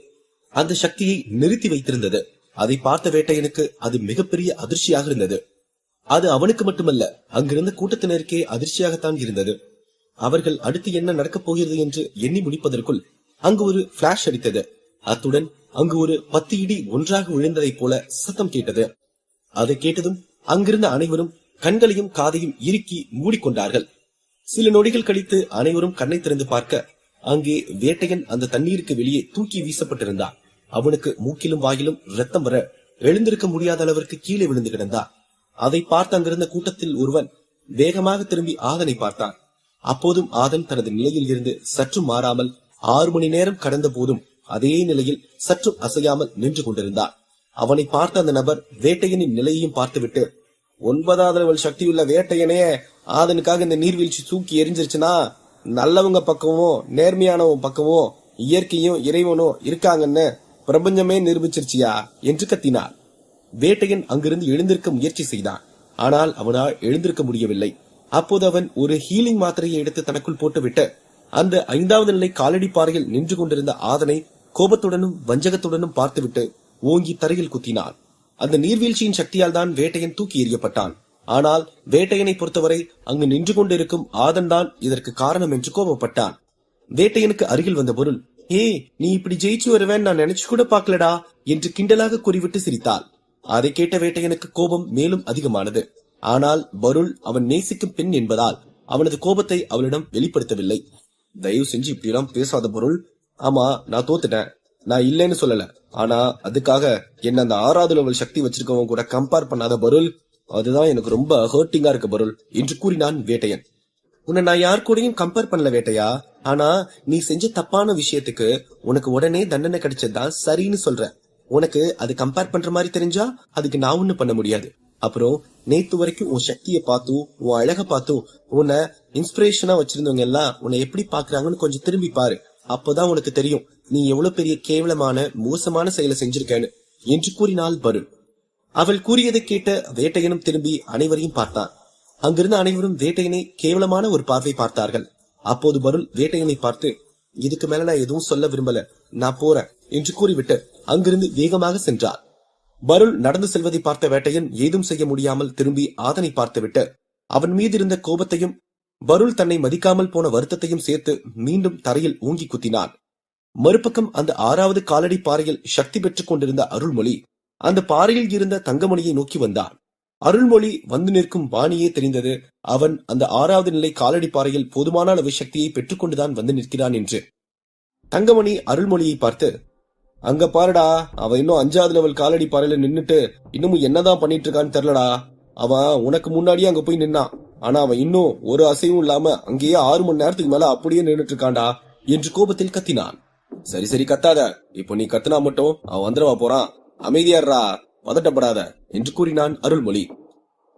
அந்த சக்தியை நிறுத்தி வைத்திருந்தது. அதை பார்த்த வேட்டையனுக்கு அது மிகப்பெரிய அதிர்ச்சியாக இருந்தது. அது அவனுக்கு மட்டுமல்ல, அங்கிருந்த கூட்டத்தினருக்கே அதிர்ச்சியாகத்தான் இருந்தது. அவர்கள் அடுத்து என்ன நடக்கப் போகிறது என்று எண்ணி முடிப்பதற்குள் அங்கு ஒரு பிளாஷ் அடித்தது. அத்துடன் அங்கு ஒரு 10 இடி ஒன்றாக விழுந்ததைப் போல சத்தம் கேட்டது. அதை கேட்டதும் அங்கிருந்த அனைவரும் கண்களையும் காதையும் இறுக்கி மூடிக்கொண்டார்கள். சில நொடிகள் கழித்து அனைவரும் கண்ணை திறந்து பார்க்க அங்கே வேட்டையன் அந்த தண்ணீருக்கு வெளியே தூக்கி வீசப்பட்டிருந்தான். அவனுக்கு மூக்கிலும் வாயிலும் ரத்தம் வர எழுந்திருக்க முடியாத அளவிற்கு கீழே விழுந்து கிடந்தான். அதை பார்த்து அங்கிருந்த கூட்டத்தில் ஒருவன் வேகமாக திரும்பி ஆதனை பார்த்தான். அப்போதும் ஆதன் தனது நிலையில் இருந்து சற்று மாறாமல் 6 மணி நேரம் கடந்த போதும் அதே நிலையில் சற்றும் அசையாமல் நின்று கொண்டிருந்தான். அவனை பார்த்த அந்த நபர் வேட்டையனின் நிலையையும் பார்த்துவிட்டு, 9வது லெவல் சக்தியுள்ள வேட்டையனே, ஆதனுக்காக இந்த நீர்வீழ்ச்சி தூக்கி எரிஞ்சிருச்சுன்னா நல்லவங்க பக்கமும் நேர்மையானவங்க பக்கமும் இயற்கையும் இறைவனும் இருக்காங்கன்னு பிரபஞ்சமே நிரூபிச்சிருச்சியா என்று கத்தினார். வேட்டையன் அங்கிருந்து எழுந்திருக்க முயற்சி செய்தான். ஆனால் அவனால் எழுந்திருக்க முடியவில்லை. அப்போது அவன் ஒரு ஹீலிங் மாத்திரையை எடுத்து தனக்குள் போட்டுவிட்டு அந்த 5வது நிலை காலடி பாறையில் நின்று கொண்டிருந்த ஆதனை கோபத்துடனும் வஞ்சகத்துடனும் பார்த்துவிட்டு ஓங்கி தரையில் குத்தினான். அந்த நீர்வீழ்ச்சியின் சக்தியால் தான் வேட்டையன் தூக்கி எறியப்பட்டான். ஆனால் வேட்டையனை பொறுத்தவரை அங்கு நின்று கொண்டிருக்கும் ஆதன் தான் இதற்கு காரணம் என்று கோபப்பட்டான். வேட்டையனுக்கு அருகில் வந்த பொருள், ஏ, நீ இப்படி ஜெயிச்சு வருவேன் நான் நினைச்சு கூட பாக்கலடா என்று கிண்டலாக கூறிவிட்டு சிரித்தாள். அதை கேட்ட வேட்டையனுக்கு கோபம் மேலும் அதிகமானது. ஆனால் பருள் அவன் நேசிக்கும் பெண் என்பதால் அவனது கோபத்தை அவளிடம் வெளிப்படுத்தவில்லை. தயவு செஞ்சு இப்படி எல்லாம் பேசாத பொருள். ஆமா, நான் தோத்துட்டேன், நான் இல்லைன்னு சொல்லல. ஆனா அதுக்காக என்ன அந்த 6வது லெவல் சக்தி வச்சிருக்கவங்க கூட கம்பேர் பண்ணாத பருள். அதுதான் எனக்கு ரொம்ப ஹர்ட்டிங்கா இருக்கு பருள் என்று கூறினான் வேட்டையன். உன்னை நான் யார் கூடயும் கம்பேர் பண்ணல வேட்டையா. ஆனா நீ செஞ்ச தப்பான விஷயத்துக்கு உனக்கு உடனே தண்டனை கிடைச்சதுதான் சரின்னு சொல்ற. உனக்கு அது கம்பேர் பண்ற மாதிரி தெரிஞ்சா அதுக்கு நான் ஒண்ணு பண்ண முடியாது. அப்புறம் நேத்து வரைக்கும் உன் சக்தியை பார்த்தும் உன் அழக பார்த்தும் உன்னை இன்ஸ்பிரேஷனா வச்சிருந்தவங்க எல்லாம் உன்னை எப்படி பாக்குறாங்கன்னு கொஞ்சம் திரும்பி பாரு. அப்பதான் உனக்கு தெரியும் நீ எவ்வளவு பெரிய கேவலமான மோசமான செயலை செஞ்சிருக்கேன்னு என்று கூறினாள் பருள். அவள் கூறியதை கேட்ட வேட்டையனும் திரும்பி அனைவரையும் பார்த்தான். அங்கிருந்த அனைவரும் வேட்டையனை கேவலமான ஒரு பார்வை பார்த்தார்கள். அப்போது பருள் வேட்டையனை பார்த்து, இதுக்கு மேல நான் எதுவும் சொல்ல விரும்பல, நான் போறேன் என்று கூறிவிட்டு அங்கிருந்து வேகமாக சென்றார். பருள் நடந்து செல்வதை பார்த்த வேட்டையன் ஏதும் செய்ய முடியாமல் திரும்பி ஆதனை பார்த்துவிட்டு அவன் மீது இருந்த கோபத்தையும் பருள் தன்னை மதிக்காமல் போன வருத்தத்தையும் சேர்த்து மீண்டும் தரையில் ஊங்கி குத்தினான். மறுபக்கம் அந்த 6வது காலடி பாறையில் சக்தி பெற்றுக் கொண்டிருந்த அருள்மொழி அந்த பாறையில் இருந்த தங்கமணியை நோக்கி வந்தான். அருள்மொழி வந்து நிற்கும் பாணியே தெரிந்தது அவன் அந்த 6வது நிலை காலடி பாறையில் போதுமான அளவு சக்தியை பெற்றுக்கொண்டுதான் வந்து நிற்கிறான் என்று. தங்கமணி அருள்மொழியை பார்த்து, அங்க பாருடா, அவன் இன்னும் 5வது லெவல் காலடி பாறையில நின்னுட்டு இன்னமும் என்னதான் பண்ணிட்டு இருக்கான்னு தெரியலடா. அவன் உனக்கு முன்னாடியே அங்க போய் நின்னான். ஆனா அவன் இன்னும் ஒரு அசைவும் இல்லாம அங்கேயே 6 மணி நேரத்துக்கு மேல அப்படியே நின்னுட்டு இருக்கான்டா என்று கோபத்தில் கத்தினான். சரி சரி கத்தாத, இப்போ நீ கத்துனா மட்டும் அவன் வந்துடவா போறான், அமைதியாடுறா, பதட்டப்படாத என்று கூறினான் அருள்மொழி.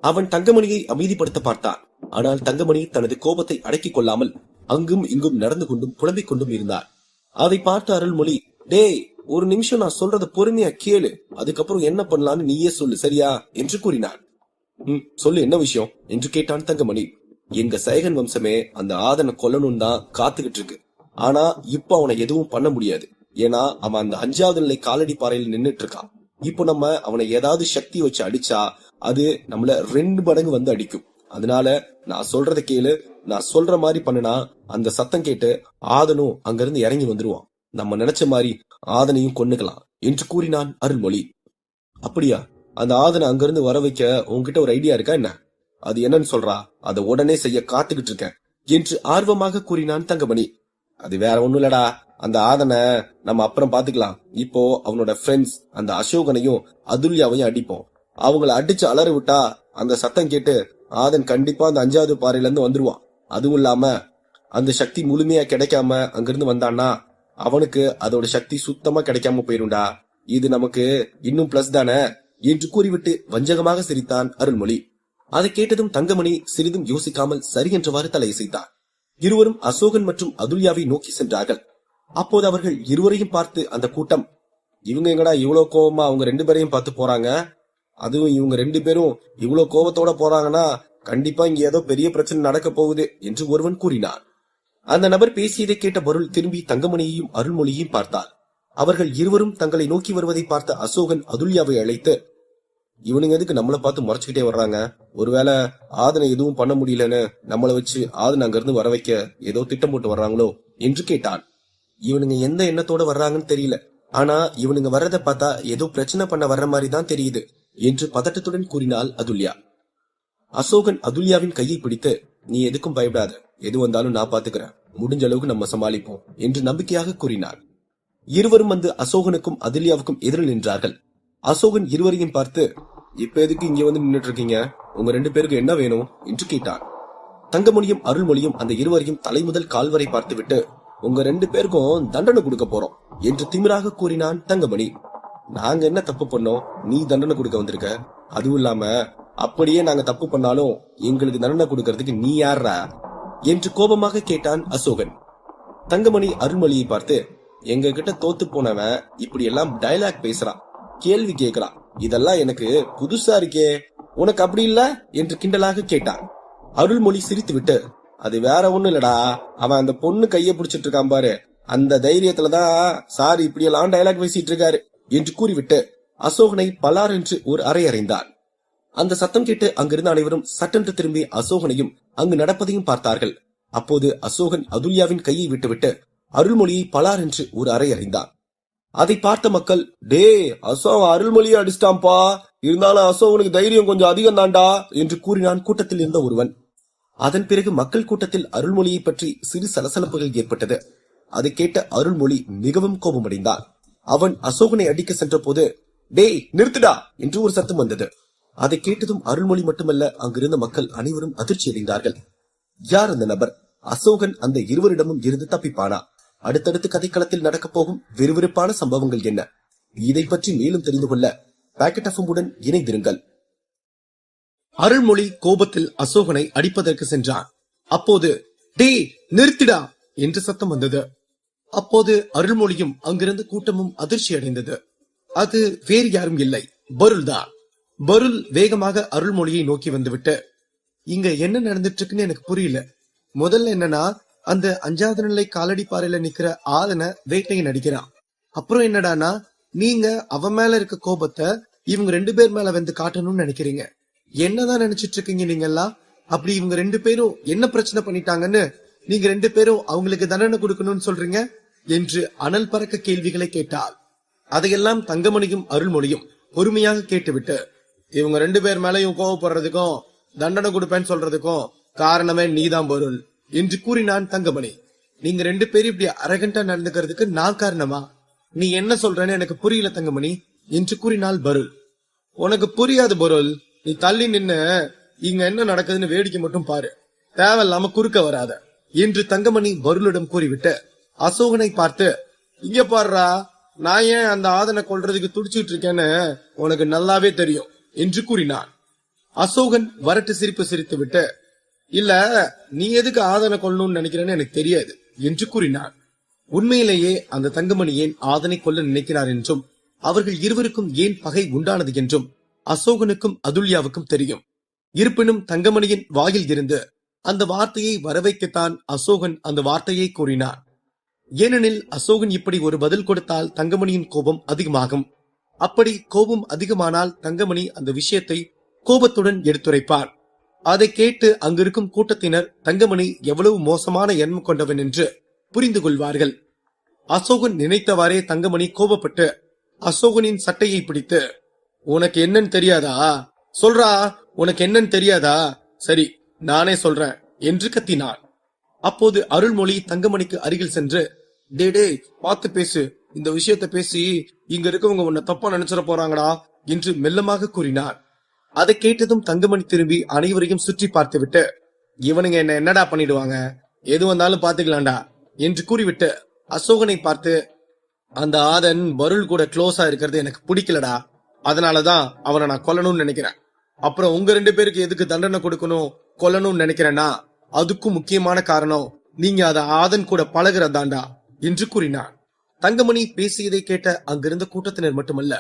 அவன் தங்கமணியை அமைதிப்படுத்த பார்த்தான். ஆனால் தங்கமணி தனது கோபத்தை அடக்கிக் கொள்ளாமல் அங்கும் இங்கும் நடந்து கொண்டும் புலம்பிக் கொண்டும் இருந்தார். அதை பார்த்த அருள்மொழி, டேய் ஒரு நிமிஷம் நான் சொல்றத பொறுமையா கேளு, அதுக்கப்புறம் என்ன பண்ணலான்னு நீயே சொல்லு சரியா என்று கூறினான். சொல்லு என்ன விஷயம் என்று கேட்டான் தங்கமணி. எங்க சைகன் வம்சமே அந்த ஆதனை கொல்லணும் தான் காத்துக்கிட்டு இருக்கு. ஆனா இப்ப அவனை எதுவும் பண்ண முடியாது. ஏன்னா அவன் அந்த 5வது நிலை காலடி பாறையில் நின்னுட்டு இருக்கான். இப்போ நம்ம அவனை ஏதாவது சக்தி வச்சு அடிச்சா அது நம்மள 2 மடங்கு வந்து அடிக்கும். அதனால நான் சொல்றத கேளு, நான் சொல்ற மாதிரி பண்ணுனா அந்த சத்தம் கேட்டு ஆதனும் அங்கிருந்து இறங்கி வந்துருவான். நம்ம நினைச்ச மாதிரி ஆதனையும் கொன்னுக்கலாம் என்று கூறினான் அருள்மொழி. அப்படியா, அந்த ஆதனை அங்கிருந்து வர வைக்க உன்கிட்ட ஒரு ஐடியா இருக்கா என்ன? அது என்னன்னு சொல்றா, அதை உடனே செய்ய காத்துக்கிட்டு இருக்கேன் என்று ஆர்வமாக கூறினான் தங்கமணி. அது வேற ஒண்ணும் இல்லடா, அந்த ஆதனை நம்ம அப்புறம் பாத்துக்கலாம். இப்போ அவனோட ஃப்ரெண்ட்ஸ் அந்த அசோகனையும் அதுல்யாவையும் அடிப்போம். அவங்கள அடிச்சு அலற விட்டா அந்த சத்தம் கேட்டு ஆதன் கண்டிப்பா அந்த 5வது பாறையில இருந்து வந்துருவான். அதுவும் இல்லாம அந்த சக்தி முழுமையா கிடைக்காம அங்கிருந்து வந்தான்னா அவனுக்கு அதோட சக்தி சுத்தமா கிடைக்காம போயிரும்டா. இது நமக்கு இன்னும் பிளஸ் தானே என்று கூறிவிட்டு வஞ்சகமாக சிரித்தான் அருள்மொழி. அதை கேட்டதும் தங்கமணி சிறிதும் யோசிக்காமல் சரி என்றவாறு தலையசைத்தான். இருவரும் அசோகன் மற்றும் அதுல்யாவை நோக்கி சென்றார்கள். அப்போது அவர்கள் இருவரையும் பார்த்து அந்த கூட்டம், இவங்க எங்கடா இவ்வளவு கோபமா அவங்க 2 பேரையும் பார்த்து போறாங்க, அதுவும் இவங்க 2 பேரும் இவ்வளவு கோபத்தோட போறாங்கன்னா கண்டிப்பா இங்க ஏதோ பெரிய பிரச்சனை நடக்க போகுது என்று ஒருவன் கூறினான். அந்த நபர் பேசியதை கேட்ட பருள் திரும்பி தங்கமணியையும் அருள்மொழியையும் பார்த்தார். அவர்கள் இருவரும் தங்களை நோக்கி வருவதை பார்த்த அசோகன் அதுல்யாவை அழைத்து, இவனுங்க எதுக்கு நம்மளை பார்த்து முறைச்சுக்கிட்டே வர்றாங்க? ஒருவேளை ஆதனை எதுவும் பண்ண முடியலன்னு நம்மளை வச்சு ஆதனை அங்கிருந்து வர வைக்க ஏதோ திட்டம் போட்டு வர்றாங்களோ என்று கேட்டான். இவனுங்க எந்த எண்ணத்தோட வர்றாங்கன்னு தெரியல, ஆனா இவனுங்க வர்றதை பார்த்தா ஏதோ பிரச்சனை பண்ண வர்ற மாதிரி தான் தெரியுது என்று பதட்டத்துடன் கூறினாள் அதுல்யா. அசோகன் அதுல்யாவின் கையை பிடித்து, நீ எதுக்கும் பயப்படாத, எது வந்தாலும் நான் பாத்துக்கிறேன், முடிஞ்ச அளவுக்கு நம்ம சமாளிப்போம் என்று நம்பிக்கையாக கூறினார். இருவரும் வந்து அசோகனுக்கும் அதுல்யாவுக்கும் எதிரில் நின்றார்கள். அசோகன் இருவரையும் பார்த்து, இப்ப எதுக்கு இங்க வந்து நின்னுட்டு இருக்கீங்க, உங்க 2 பேருக்கு என்ன வேணும் என்று கேட்டான். தங்கமணியும் அருள்மொழியும் அந்த இருவரையும் தலை முதல் கால் வரை பார்த்துவிட்டு, உங்க 2 பேருக்கும் தண்டனை கொடுக்க போறோம் என்று திமிராக கூறினான் தங்கமணி. நாங்க என்ன தப்பு பண்ணோம் நீ தண்டனை கொடுக்க வந்திருக்க? அதுவும் இல்லாம அப்படியே நாங்க தப்பு பண்ணாலும் எங்களுக்கு தண்டனை கொடுக்கறதுக்கு நீ யாரா என்று கோபமாக கேட்டான் அசோகன். தங்கமணி அருள்மொழியை பார்த்து, எங்க கிட்ட தோத்து போனவன் இப்படி எல்லாம் டயலாக் பேசுறான், கேள்வி கேட்கிறான், இதெல்லாம் எனக்கு புதுசா இருக்கே, உனக்கு அப்படி இல்ல என்று கிண்டலாக கேட்டான். அருள்மொழி சிரித்துவிட்டு, அது வேற ஒண்ணும் இல்லடா, அவன் அந்த பொண்ணு கைய பிடிச்சிட்டு இருக்கான் பாரு, அந்த தைரியத்துலதான் சார் இப்படி எல்லாம் டயலாக் பேசிட்டு இருக்காரு என்று கூறிவிட்டு அசோகனை பலார் என்று ஒரு அறை அறைந்தான். அந்த சத்தம் கேட்டு அங்கிருந்த அனைவரும் சட்டென்று திரும்பி அசோகனையும் அங்கு நடப்பதையும் பார்த்தார்கள். அப்போது அசோகன் அதுல்யாவின் கையை விட்டுவிட்டு அருள்மொழியை பலார் என்று ஒரு அறை அறைந்தான். அதை பார்த்த மக்கள், டே அசோகன் அருள்மொழியை அடிச்சிட்டான்பா, இருந்தாலும் அசோகனுக்கு தைரியம் கொஞ்சம் அதிகம் தான்டா என்று கூறினான் கூட்டத்தில் இருந்த ஒருவன். அதன் பிறகு மக்கள் கூட்டத்தில் அருள்மொழியை பற்றி சிறு சலசலப்புகள் ஏற்பட்டது. அதை கேட்ட அருள்மொழி மிகவும் கோபமடைந்தான். அவன் அசோகனை அடிக்க சென்ற போது, டேய் நிறுத்துடா என்று ஒரு சத்தம் வந்தது. அதை கேட்டதும் அருள்மொழி மட்டுமல்ல அங்கிருந்த மக்கள் அனைவரும் அதிர்ச்சி அடைந்தார்கள். யார் அந்த நபர்? அசோகன் அந்த இருவரிடமும் இருந்து தப்பிப்பானா? அடுத்தடுத்து கதைக்களத்தில் நடக்கப் போகும் விறுவிறுப்பான சம்பவங்கள் என்ன? இதை பற்றி மேலும் தெரிந்து கொள்ள பாக்கெட் எஃப்எம்-உடன் இணைந்திருங்கள். அருள்மொழி கோபத்தில் அசோகனை அடிப்பதற்கு சென்றான். அப்போது, டேய் நிறுத்திடா என்று சத்தம் வந்தது. அப்போது அருள்மொழியும் அங்கிருந்த கூட்டமும் அதிர்ச்சி அடைந்தது. அது வேறு யாரும் இல்லை, பருள் தான். பருள் வேகமாக அருள்மொழியை நோக்கி வந்துவிட்டு, இங்க என்ன நடந்துட்டு இருக்குன்னு எனக்கு புரியல. முதல்ல என்னன்னா, அந்த 5வது நிலை காலடி பாறையில நிக்கிற ஆதனை வேட்டையன் அடிக்கிறான். அப்புறம் என்னடானா, நீங்க அவன் மேல இருக்க கோபத்தை இவங்க 2 பேர் மேல வந்து காட்டணும்னு நினைக்கிறீங்க. என்னதான் நினைச்சிட்டு இருக்கீங்க நீங்க எல்லாம்? அப்படி இவங்க 2 பேரும் என்ன பிரச்சனை பண்ணிட்டாங்கன்னு நீங்க 2 பேரும் அவங்களுக்கு தண்டனை கொடுக்கணும்னு சொல்றீங்க என்று அனல் பறக்க கேள்விகளை கேட்டாள். அதையெல்லாம் தங்கமணியும் அருள்மொழியும் பொறுமையாக கேட்டுவிட்டு, இவங்க 2 பேர் மேலையும் கோவப்படுறதுக்கும் தண்டனை கொடுப்பேன்னு சொல்றதுக்கும் காரணமே நீதான் பொருள் என்று கூறினான் தங்கமணி. நீங்க 2 பேரும் இப்படி அரகண்டா நடந்துக்கிறதுக்கு நான் காரணமா? நீ என்ன சொல்றேன்னு எனக்கு புரியல தங்கமணி என்று கூறினாள் பருள். உனக்கு புரியாது பொருள், நீ தள்ளி நின்னு இங்க என்ன நடக்குதுன்னு வேடிக்கை மட்டும் பாரு, தேவையில்லாம குறுக்க வராத என்று தங்கமணி பருளிடம் கூறிவிட்டு அசோகனை பார்த்து, இங்க பாருடா, நான் ஏன் அந்த ஆதனை கொல்றதுக்கு துடிச்சிட்டு இருக்கேன்னு உனக்கு நல்லாவே தெரியும் என்று கூறினான். அசோகன் வரட்டு சிரிப்பு சிரித்து விட்டு, இல்ல நீ எதுக்கு ஆதனை கொல்லணும்னு நினைக்கிறேன்னு எனக்கு தெரியாது என்று கூறினான். உண்மையிலேயே அந்த தங்கமணி ஏன் ஆதனை கொல்ல நினைக்கிறார் என்றும் அவர்கள் இருவருக்கும் ஏன் பகை உண்டானது என்றும் அசோகனுக்கும் அதுல்யாவுக்கும் தெரியும். இருப்பினும் தங்கமணியின் வாயில் இருந்து அந்த வார்த்தையை வரவைக்கத்தான் அசோகன் அந்த வார்த்தையை கூறினார். ஏனெனில் அசோகன் இப்படி ஒரு பதில் கொடுத்தால் தங்கமணியின் கோபம் அதிகமாகும். அப்படி கோபம் அதிகமானால் தங்கமணி அந்த விஷயத்தை கோபத்துடன் எடுத்துரைப்பார். அதை கேட்டு அங்கிருக்கும் கூட்டத்தினர் தங்கமணி எவ்வளவு மோசமான எண்ணம் கொண்டவன் என்று புரிந்து கொள்வார்கள். அசோகன் நினைத்தவாறே தங்கமணி கோபப்பட்டு அசோகனின் சட்டையை பிடித்து, உனக்கு என்னன்னு தெரியாதா? சொல்றா, உனக்கு என்னன்னு தெரியாதா? சரி, நானே சொல்றேன் என்று கத்தினான். அப்போது அருள்மொழி தங்கமணிக்கு அருகில் சென்று, டே பார்த்து பேசு, இந்த விஷயத்த பேசி இங்க இருக்கவங்க உன்னை தப்பா நினைச்சிட போறாங்கடா என்று மெல்லமாக கூறினார். அதை கேட்டதும் தங்கமணி திரும்பி அனைவரையும் சுற்றி பார்த்துவிட்டு, இவனுங்க என்னடா பண்ணிடுவாங்க, எது வந்தாலும் பாத்துக்கலாம்டா என்று கூறிவிட்டு அசோகனை பார்த்து, அந்த ஆதன் பருள் கூட க்ளோஸா இருக்கிறது எனக்கு பிடிக்கலடா, அதனாலதான் அவனை நான் கொல்லணும்னு நினைக்கிறேன். அப்புறம் உங்க 2 பேருக்கு எதுக்கு தண்டனை கொடுக்கணும் கொல்லணும்னு நினைக்கிறேன்னா அதுக்கும் முக்கியமான காரணம் நீங்க அத ஆதன் கூட பழகிறதாண்டா என்று கூறினான். தங்கமணி பேசியதை கேட்ட அங்கிருந்த கூட்டத்தினர் மட்டுமல்ல,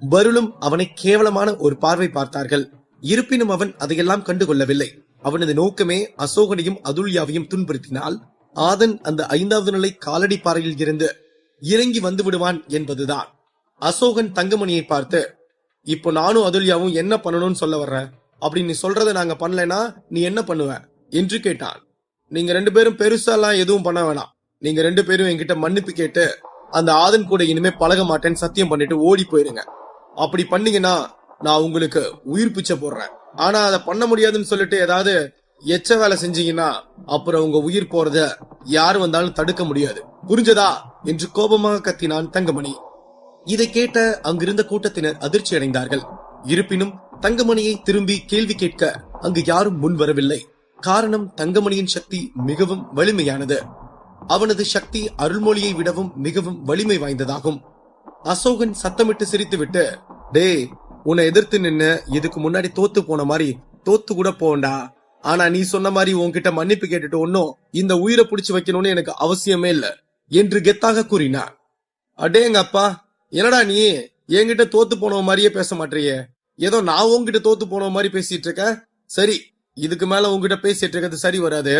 பருளும் அவனை கேவலமான ஒரு பார்வை பார்த்தார்கள். இருப்பினும் அவன் அதையெல்லாம் கண்டுகொள்ளவில்லை. அவனது நோக்கமே அசோகனையும் அதுல்யாவையும் துன்புறுத்தினால் ஆதன் அந்த 5வது நிலை காலடி பாறையில் இருந்து இறங்கி வந்து விடுவான் என்பதுதான். அசோகன் தங்கமணியை பார்த்து, இப்போ நானும் அதுல்யாவும் என்ன பண்ணணும்னு சொல்ல வர்றேன், அப்படி நீ சொல்றத நாங்க பண்ணலனா நீ என்ன பண்ணுவ என்று கேட்டான். நீங்க 2 பேரும் பெருசாலாம் எதுவும் பண்ண வேணாம், நீங்க 2 பேரும் என்கிட்ட மன்னிப்பு கேட்டு அந்த ஆதன் கூட இனிமே பழக மாட்டேன்னு சத்தியம் பண்ணிட்டு ஓடி போயிருங்க. அப்படி பண்ணீங்கன்னா நான் உங்களுக்கு உயிர் பிச்சை போடுறேன். ஆனா அதை பண்ண முடியாதுன்னு சொல்லிட்டு ஏதாவது எச்ச வேலை செஞ்சீங்கன்னா அப்புறம் உங்க உயிர் போறத யாரு வந்தாலும் தடுக்க முடியாது, புரிஞ்சதா என்று கோபமாக கத்தினான் தங்கமணி. இதை கேட்ட அங்கிருந்த கூட்டத்தினர் அதிர்ச்சி அடைந்தார்கள். இருப்பினும் தங்கமணியை திரும்பி கேள்வி கேட்க அங்கு யாரும் முன் வரவில்லை. காரணம், தங்கமணியின் சக்தி மிகவும் வலிமையானது. அவனது சக்தி அருள்மொழியை விடவும் மிகவும் வலிமை வாய்ந்ததாகும். அசோகன் சத்தமிட்டு சிரித்துவிட்டு, டே, உன்னை எதிர்த்து நின்னு இதுக்கு முன்னாடி தோத்து போன மாதிரி தோத்து கூட போண்டா, ஆனா நீ சொன்ன மாதிரி உன்கிட்ட மன்னிப்பு கேட்டுட்டு ஒன்னும் இந்த உயிரை புடிச்சு வைக்கணும்னு எனக்கு அவசியமே இல்ல என்று கெத்தாக கூறினார். அடேங்க அப்பா, என்னடா நீ என்கிட்ட தோத்து போன மாதிரியே பேச மாட்டியே, ஏதோ நான் உன்கிட்ட தோத்து போன மாதிரி பேசிட்டு இருக்க. சரி, இதுக்கு மேல உன்கிட்ட பேசிட்டு இருக்கிறது சரி வராது.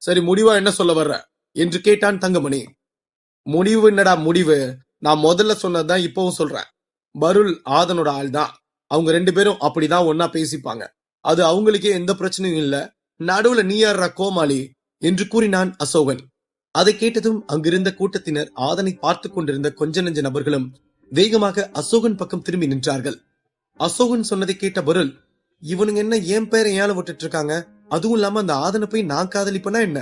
சரி, முடிவா என்ன சொல்ல வர்ற என்று கேட்டான் தங்கமணி. முடிவு என்னடா முடிவு, நான் முதல்ல சொன்னதுதான் இப்பவும் சொல்றேன். பருள் ஆதனோட ஆள் தான், அவங்க 2 பேரும் அப்படிதான் ஒன்னா பேசிப்பாங்க, அது அவங்களுக்கே எந்த பிரச்சனையும் இல்ல, நடுவுல நீ யாரா கோமாளி என்று கூறினான் அசோகன். அதை கேட்டதும் அங்கிருந்த கூட்டத்தினர் ஆதனை பார்த்து கொண்டிருந்த கொஞ்ச நெஞ்ச நபர்களும் வேகமாக அசோகன் பக்கம் திரும்பி நின்றார்கள். அசோகன் சொன்னதை கேட்ட பருள், இவனுங்க என்ன என் பேரை ஏல விட்டுட்டு இருக்காங்க, அதுவும் இல்லாம அந்த ஆதனை போய் நான் காதலிப்பனா என்ன,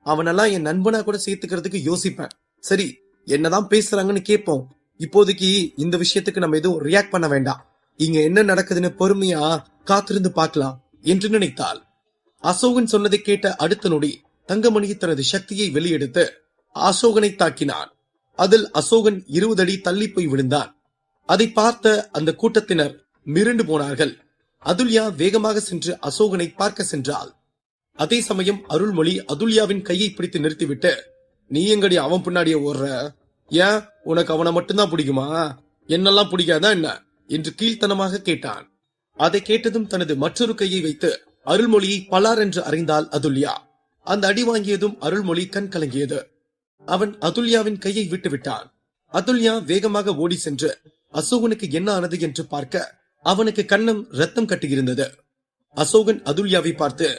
அவனெல்லாம் என் நண்பனா கூட சேர்த்துக்கிறதுக்கு யோசிப்பேன். சரி, என்னதான் பேசுறாங்கன்னு கேட்போம், இப்போதைக்கு இந்த விஷயத்துக்கு நம்ம எதுவும் ரியாக்ட் பண்ண வேண்டாம், இங்க என்ன நடக்குதுன்னு பொறுமையா காத்திருந்து பார்க்கலாம் என்று நினைத்தாள். அசோகன் சொன்னதை கேட்ட அடுத்த நொடி தங்கமணி தனது சக்தியை வெளியெடுத்து அசோகனை தாக்கினான். அதில் அசோகன் 20 அடி தள்ளி போய் விழுந்தான். அதை பார்த்த அந்த கூட்டத்தினர் மிரண்டு போனார்கள். அதுல்யா வேகமாக சென்று அசோகனை பார்க்க சென்றாள். அதே சமயம் அருள்மொழி அதுல்யாவின் கையை பிடித்து நிறுத்திவிட்டு, நீ எங்கடி அவன் பின்னாடியே ஓடுற, ஏன் உனக்கு அவனை மட்டும்தான் பிடிக்குமா, என்னெல்லாம் பிடிக்காதா என்ன என்று கீழ்த்தனமாக கேட்டான். அதை கேட்டதும் தனது மற்றொரு கையை வைத்து அருள்மொழியை பலார் என்று அறிந்தாள் அதுல்யா. அந்த அடி வாங்கியதும் அருள்மொழி கண் கலங்கியது. அவன் அதுல்யாவின் கையை விட்டு விட்டான். அதுல்யா வேகமாக ஓடி சென்று அசோகனுக்கு என்ன ஆனது என்று பார்க்க அவனுக்கு கண்ணம் ரத்தம் கட்டியிருந்தது. அசோகன் அதுல்யாவை பார்த்து,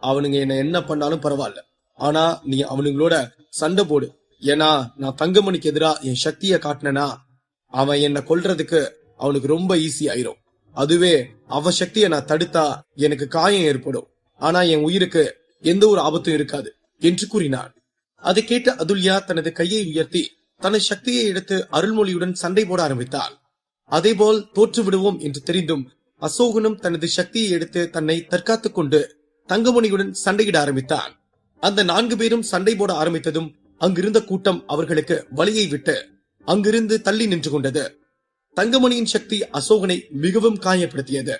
அவனுங்க என்ன பண்ணாலும் பரவாயில்ல, ஆனா நீ அவனுங்களோட சண்டை போடு. ஏன்னா நான் தங்கமணிக்கு எதிரா என் சக்தியை காட்டினேனா அவன் என்ன கொல்றதுக்கு அவனுக்கு ரொம்ப ஈஸி ஆயிரும். அதுவே அவன் சக்தியை நான் தடுத்தா எனக்கு காயம் ஏற்படும், ஆனா என் உயிருக்கு எந்த ஒரு ஆபத்தும் இருக்காது என்று கூறினான். அதை கேட்ட அதுல்யா தனது கையை உயர்த்தி தனது சக்தியை எடுத்து அருள்மொழியுடன் சண்டை போட ஆரம்பித்தாள். அதேபோல் தோற்று விடுவோம் என்று தெரிந்தும் அசோகனும் தனது சக்தியை எடுத்து தன்னை தற்காத்துக் கொண்டு தங்கமணியுடன் சண்டையிட ஆரம்பித்தான். அந்த 4 பேரும் சண்டை போட ஆரம்பித்ததும் அங்கிருந்த கூட்டம் அவர்களுக்கு வழியை விட்டு அங்கிருந்து தள்ளி நின்று கொண்டது. தங்கமணியின் சக்தி அசோகனை மிகவும் காயப்படுத்தியது.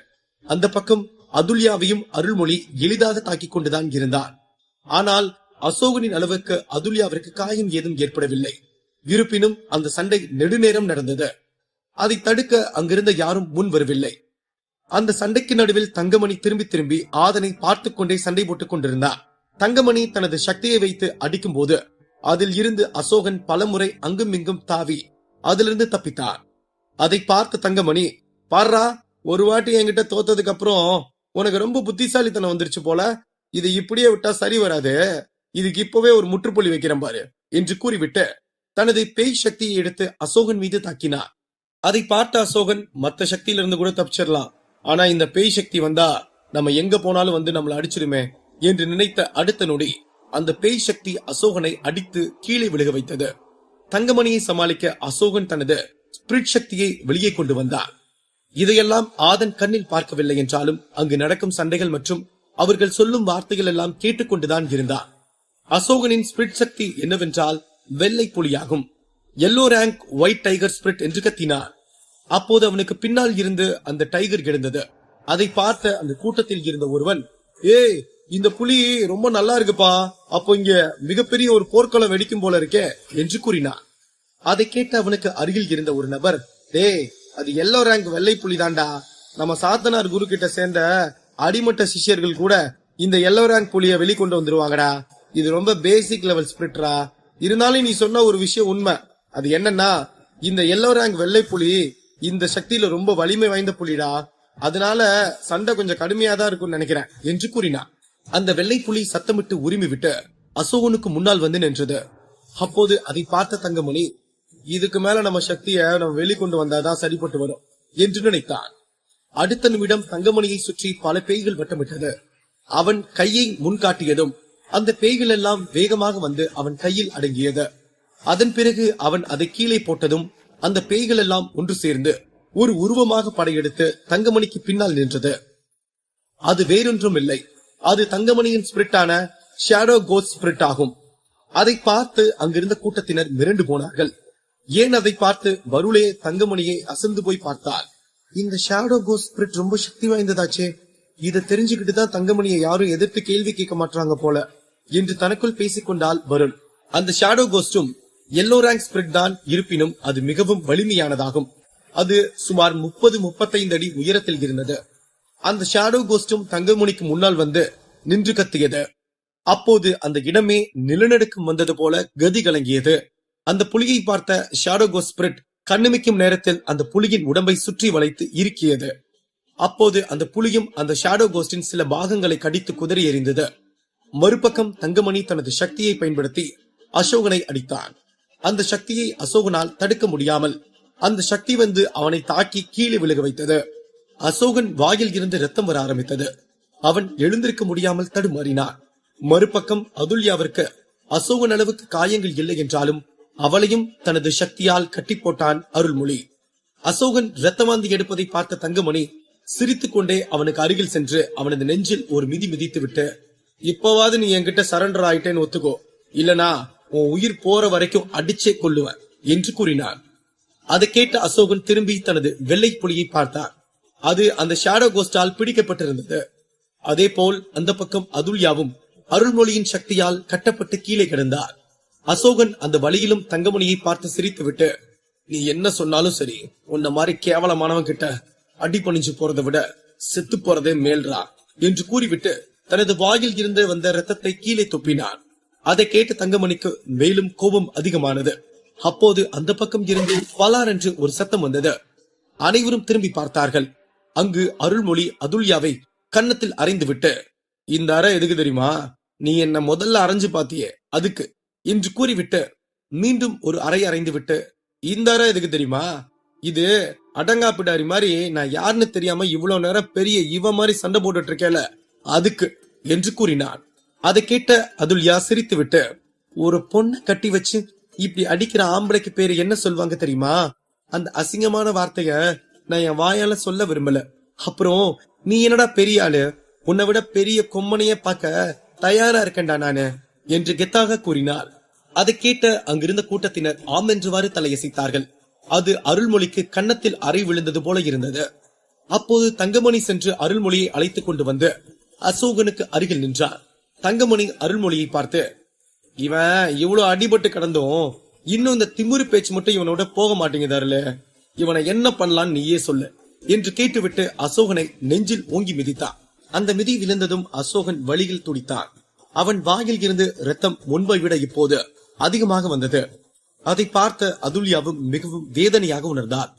அந்த பக்கம் அதுல்யாவையும் அருள்மொழி எளிதாக தாக்கிக் கொண்டுதான் இருந்தான். ஆனால் அசோகனின் அளவுக்கு அதுல்யாவிற்கு காயம் ஏதும் ஏற்படவில்லை. இருப்பினும் அந்த சண்டை நெடுநேரம் நடந்தது. அதை தடுக்க அங்கிருந்த யாரும் முன் வரவில்லை. அந்த சண்டைக்கு நடுவில் தங்கமணி திரும்பி திரும்பி ஆதனை பார்த்து கொண்டே சண்டை போட்டுக் கொண்டிருந்தார். தங்கமணி தனது சக்தியை வைத்து அடிக்கும் போது அதில் இருந்து அசோகன் பலமுறை அங்கும் இங்கும் தாவி அதிலிருந்து தப்பித்தார். அதை பார்த்த தங்கமணி, பாரா, ஒரு வாட்டி என்கிட்ட தோத்ததுக்கு அப்புறம் உனக்கு ரொம்ப புத்திசாலித்தனம் வந்துருச்சு போல, இது இப்படியே விட்டா சரி வராது, இதுக்கு இப்பவே ஒரு முற்றுப்புள்ளி வைக்கிறேன் பாரு என்று கூறிவிட்டு தனது பேய் சக்தியை எடுத்து அசோகன் மீது தாக்கினார். அதை பார்த்த அசோகன் மத்த சக்தியிலிருந்து கூட தப்பிச்சிடலாம், ஆனா இந்த பேய் சக்தி வந்தா நம்ம எங்க போனாலும் வந்து நம்மள அடிச்சிருமே என்று நினைத்த அடுத்த நொடி அந்த பேய் சக்தி அசோகனை அடித்து கீழே விழுக வைத்தது. தங்கமணியை சமாளிக்க அசோகன் தனது ஸ்பிரிட் சக்தியை வெளியே கொண்டு வந்தார். இதையெல்லாம் ஆதன் கண்ணில் பார்க்கவில்லை என்றாலும் அங்கு நடக்கும் சண்டைகள் மற்றும் அவர்கள் சொல்லும் வார்த்தைகள் எல்லாம் கேட்டுக்கொண்டுதான் இருந்தார். அசோகனின் ஸ்பிரிட் சக்தி என்னவென்றால் வெள்ளை புலியாகும். Yellow rank white tiger spirit என்று கத்தினார். அப்போது அவனுக்கு பின்னால் இருந்து அந்த டைகர் கிடந்தது. அதை பார்த்த அந்த கூட்டத்தில் இருந்த ஒருவன், ஏய், இந்த புலி ரொம்ப நல்லா இருக்குப்பா, அப்போ இங்க மிகப்பெரிய ஒரு போர்க்களம் வெடிக்கும் போல இருக்கே என்று கூறினார். அதை கேட்டு அவனுக்கு அருகில் இருந்த ஒரு நபர், டேய், அது எல்லோ ரேங்க் வெள்ளை புலி தாண்டா, நம்ம சாத்தனார் குரு கிட்ட சேர்ந்த அடிமட்ட சிஷ்யர்கள் கூட இந்த எல்லோ ரேங்க் புலிய வெளிக்கொண்டு வந்துருவாங்கடா, இது ரொம்ப பேசிக் லெவல் ஸ்பிரிட்ரா. இருந்தாலும் நீ சொன்ன ஒரு விஷயம் உண்மை, அது என்னன்னா இந்த எல்லோ ரேங்க் வெள்ளை புலி இந்த சக்தியில ரொம்ப வலிமை வாய்ந்த புலிடா, அதனால சண்டை கொஞ்சம் கடுமையா தான் இருக்கும்னு நினைக்கிறேன் என்று கூறினார். அந்த வெள்ளை புலி சத்தமிட்டு உரிமை விட்டு அசோகனுக்கு முன்னால் வந்து நின்றது. அப்போது அதை பார்த்த தங்கமணி, இதுக்கு மேல நம்ம சக்தியை நம்ம வெளிக்கொண்டு வந்தாதான் சரிப்பட்டு வரும் என்று நினைத்தான். அடுத்த நிமிடம் தங்கமணியை சுற்றி பல பேய்கள் வட்டமிட்டது. அவன் கையை முன்காட்டியதும் அந்த பேய்கள் எல்லாம் வேகமாக வந்து அவன் கையில் அடங்கியது. அதன் பிறகு அவன் அதை கீழே போட்டதும் அந்த பேய்கள் எல்லாம் ஒன்று சேர்ந்து ஒரு உருவமாக படையெடுத்து தங்கமணிக்கு பின்னால் நின்றது. அது வேறொன்றும் இல்லை, அது தங்கமணியின் ஸ்பிரிட்டான ஷேடோ கோஸ்ட் ஸ்பிரிட் ஆகும். அதை பார்த்து அங்கிருந்த கூட்டத்தினர் மிரண்டு போனார்கள். ஏன் அதை பார்த்து வருளே தங்கமணியை அசந்து போய் பார்த்தாள். இந்த ஷேடோ கோஸ்ட் ஸ்பிரிட் ரொம்ப சக்தி வாய்ந்ததாச்சே, இதை தெரிஞ்சுக்கிட்டு தான் தங்கமணியை யாரும் எதிர்த்து கேள்வி கேட்க மாட்டாங்க போல என்று தனக்குள் பேசிக்கொண்டால் வருண். அந்த ஷேடோ கோஸ்டும் எல்லோ ரேங்க் ஸ்பிரிட் தான், இருப்பினும் அது மிகவும் வலிமையானதாகும். அது சுமார் 30-35 அடி உயரத்தில் இருந்தது. அந்த ஷேடோ கோஸ்டும் தங்கமணிக்கு முன்னால் வந்து நின்று கத்தியது. அப்போது அந்த இடமே நிலநடுக்கம் வந்தது போல கதி கலங்கியது. அந்த புலியை பார்த்த ஷேடோ கோஸ்ட் ஸ்பிரிட் கண்ணுமிக்கும் நேரத்தில் அந்த புலியின் உடம்பை சுற்றி வளைத்து இறுக்கியது. அப்போது அந்த புலியும் அந்த ஷேடோ கோஸ்டின் சில பாகங்களை கடித்து குதறி எறிந்தது. மறுபக்கம் தங்கமணி தனது சக்தியை பயன்படுத்தி அசோகனை அடித்தான். அந்த சக்தியை அசோகனால் தடுக்க முடியாமல் அந்த சக்தி வந்து அவனை தாக்கி கீழே விழுக வைத்தது. அசோகன் வாயில் இருந்து ரத்தம் வர ஆரம்பித்தது. அவன் எழுந்திருக்க முடியாமல் தடுமாறினான். மறுபக்கம் அதுல்யாவிற்கு அசோகன் அளவுக்கு காயங்கள் இல்லை என்றாலும் அவளையும் தனது சக்தியால் கட்டி போட்டான் அருள்மொழி. அசோகன் ரத்தவாந்தி எடுப்பதை பார்த்த தங்கமணி சிரித்துக் கொண்டே அவனுக்கு அருகில் சென்று அவனது நெஞ்சில் ஒரு மிதி மிதித்து விட்டு, இப்பவாது நீ என்கிட்ட சரண்டர் ஆயிட்டேன்னு ஒத்துக்கோ, இல்லனா உன் உயிர் போற வரைக்கும் அடிச்சே கொள்ளுவேன் என்று கூறினான். அதை கேட்ட அசோகன் திரும்பி தனது வெள்ளை புலியை பார்த்தான். அது அந்த ஷேடோ கோஸ்டால் பிடிக்கப்பட்டிருந்தது. அதே போல் அந்த பக்கம் அதுல்யாவும் அருள்மொழியின் சக்தியால் கட்டப்பட்டு கீழே கிடந்தார். அசோகன் அந்த வழியிலும் தங்கமணியை பார்த்து சிரித்துவிட்டு, நீ என்ன சொன்னாலும் சரி, உன்ன மாதிரி கேவலமானவன் கிட்ட அடி பணிஞ்சு போறதை விட செத்து போறதே மேல்ரா என்று கூறிவிட்டு தனது வாயில் இருந்து வந்த ரத்தத்தை கீழே துப்பினான். அதை கேட்டு தங்கமணிக்கு மேலும் கோபம் அதிகமானது. அப்போது அந்த பக்கம் இருந்து பலார் என்று ஒரு சத்தம் வந்தது. அனைவரும் திரும்பி பார்த்தார்கள். அங்கு அருள்மொழி அதுல்யாவை கன்னத்தில் அறைந்துவிட்டு இந்த அறை எதுக்கு தெரியுமா? நீ என்ன முதல்ல அரைஞ்சு பாத்தியே அதுக்கு என்று கூறிவிட்டு மீண்டும் ஒரு அறை அறைந்து விட்டு, இந்த அறை எதுக்கு தெரியுமா? இது அடங்கா பிடாரி மாதிரி நான் யாருன்னு தெரியாம இவ்வளவு நேரம் பெரிய இவ மாதிரி சண்டை போட்டுட்டு இருக்கேல அதுக்கு என்று கூறினான். அதை கேட்ட அதுல்யா சிரித்து விட்டு, ஒரு பொண்ணை கட்டி வச்சு இப்படி அடிக்கிற ஆம்பளைக்கு பேரு என்ன சொல்வாங்க தெரியுமா? அந்த அசிங்கமான வார்த்தைய நான் என் வாயால சொல்ல விரும்பல. அப்புறம் நீ என்னடா பெரிய ஆளு, உன்னை விட பெரிய கொம்மனையே பார்க்க தயாரா இருக்கேன்டா நானு என்று கெத்தாக கூறினார். அதை கேட்ட அங்கிருந்த கூட்டத்தினர் ஆம் என்றுவாறு தலையசைத்தார்கள். அது அருள்மொழிக்கு கன்னத்தில் அறை விழுந்தது போல இருந்தது. அப்போது தங்கமணி சென்று அருள்மொழியை அழைத்துக் கொண்டு வந்து அசோகனுக்கு அருகில் நின்றார். தங்கமணி அருள்மொழியை பார்த்து, இவன் இவ்வளவு அடிபட்டு கிடந்தும் இன்னும் இந்த திமிரு பேச்சு மட்டும் இவனோட போக மாட்டேங்குது அருளு, இவனை என்ன பண்ணலான்னு நீயே சொல்லு என்று கேட்டுவிட்டு அசோகனை நெஞ்சில் ஓங்கி மிதித்தான். அந்த மிதி விழுந்ததும் அசோகன் வலியில் துடித்தான். அவன் வாயில் இருந்து ரத்தம் முன்பை விட இப்போது அதிகமாக வந்தது. அதை பார்த்த அதுல்யாவும் மிகவும் வேதனையாக உணர்ந்தாள்.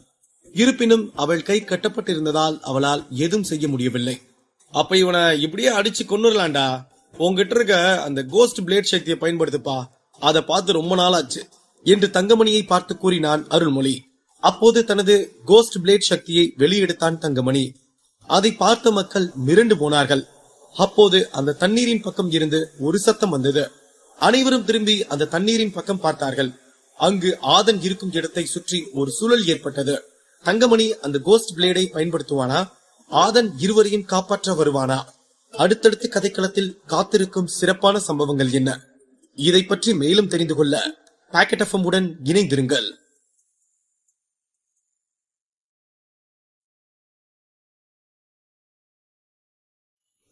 இருப்பினும் அவள் கை கட்டப்பட்டிருந்ததால் அவளால் எதுவும் செய்ய முடியவில்லை. அப்ப இவனை இப்படியே அடிச்சு கொன்னுடலாண்டா, உங்ககிட்ட இருக்க அந்த கோஸ்ட் பிளேட் சக்தியை பயன்படுத்துப்பா, அதை பார்த்து ரொம்ப நாளாச்சு என்று தங்கமணியை பார்த்து கூறினான் அருள்மொழி. அப்போது தனது கோஸ்ட் பிளேட் சக்தியை வெளியெடுத்தான் தங்கமணி. அதை பார்த்த மக்கள் மிரண்டு போனார்கள். அப்போது அந்த தண்ணீரின் பக்கம் இருந்து ஒரு சத்தம் வந்தது. அனைவரும் திரும்பி அந்த தண்ணீரின் பக்கம் பார்த்தார்கள். அங்கு ஆதன் இருக்கும் இடத்தை சுற்றி ஒரு சுழல் ஏற்பட்டது. தங்கமணி அந்த கோஸ்ட் பிளேடை பயன்படுத்துவானா? ஆதன் இருவரையும் காப்பாற்ற வருவானா? அடுத்தடுத்த கதைக்களத்தில் காத்திருக்கும் சிறப்பான சம்பவங்கள் என்ன? இதை பற்றி மேலும் தெரிந்து கொள்ள பாக்கெட் எஃப்எம் உடன் இணைந்திருங்கள்.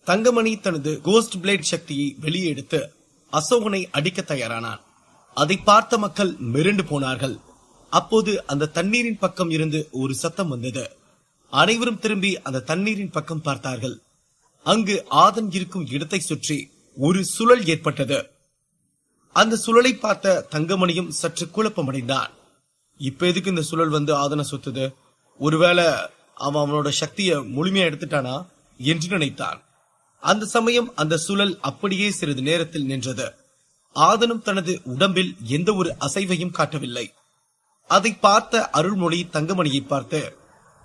தங்கமணி தனது கோஸ்ட் பிளேட் சக்தியை வெளியே எடுத்து அசோகனை அடிக்க தயாரானான். அதை பார்த்த மக்கள் மிரண்டு போனார்கள். அப்போது அந்த தண்ணீரின் பக்கம் இருந்து ஒரு சத்தம் வந்தது. அனைவரும் திரும்பி அந்த தண்ணீரின் பக்கம் பார்த்தார்கள். அங்கு ஆதன் இருக்கும் இடத்தை சுற்றி ஒரு சுழல் ஏற்பட்டது. அந்த சுழலை பார்த்த தங்கமணியும் சற்று குழப்பமடைந்தான். இப்ப எதுக்கு இந்த சுழல் வந்து ஆதனை சுத்துது? ஒருவேளை அவனோட சக்தியை முழுமையா எடுத்துட்டானா என்று நினைத்தான். அந்த சமயம் அந்த சுழல் அப்படியே சிறிது நேரத்தில் நின்றது. ஆதனும் தனது உடம்பில் எந்த ஒரு அசைவையும் காட்டவில்லை. அதை பார்த்த அருள்மொழி தங்கமணியை பார்த்து,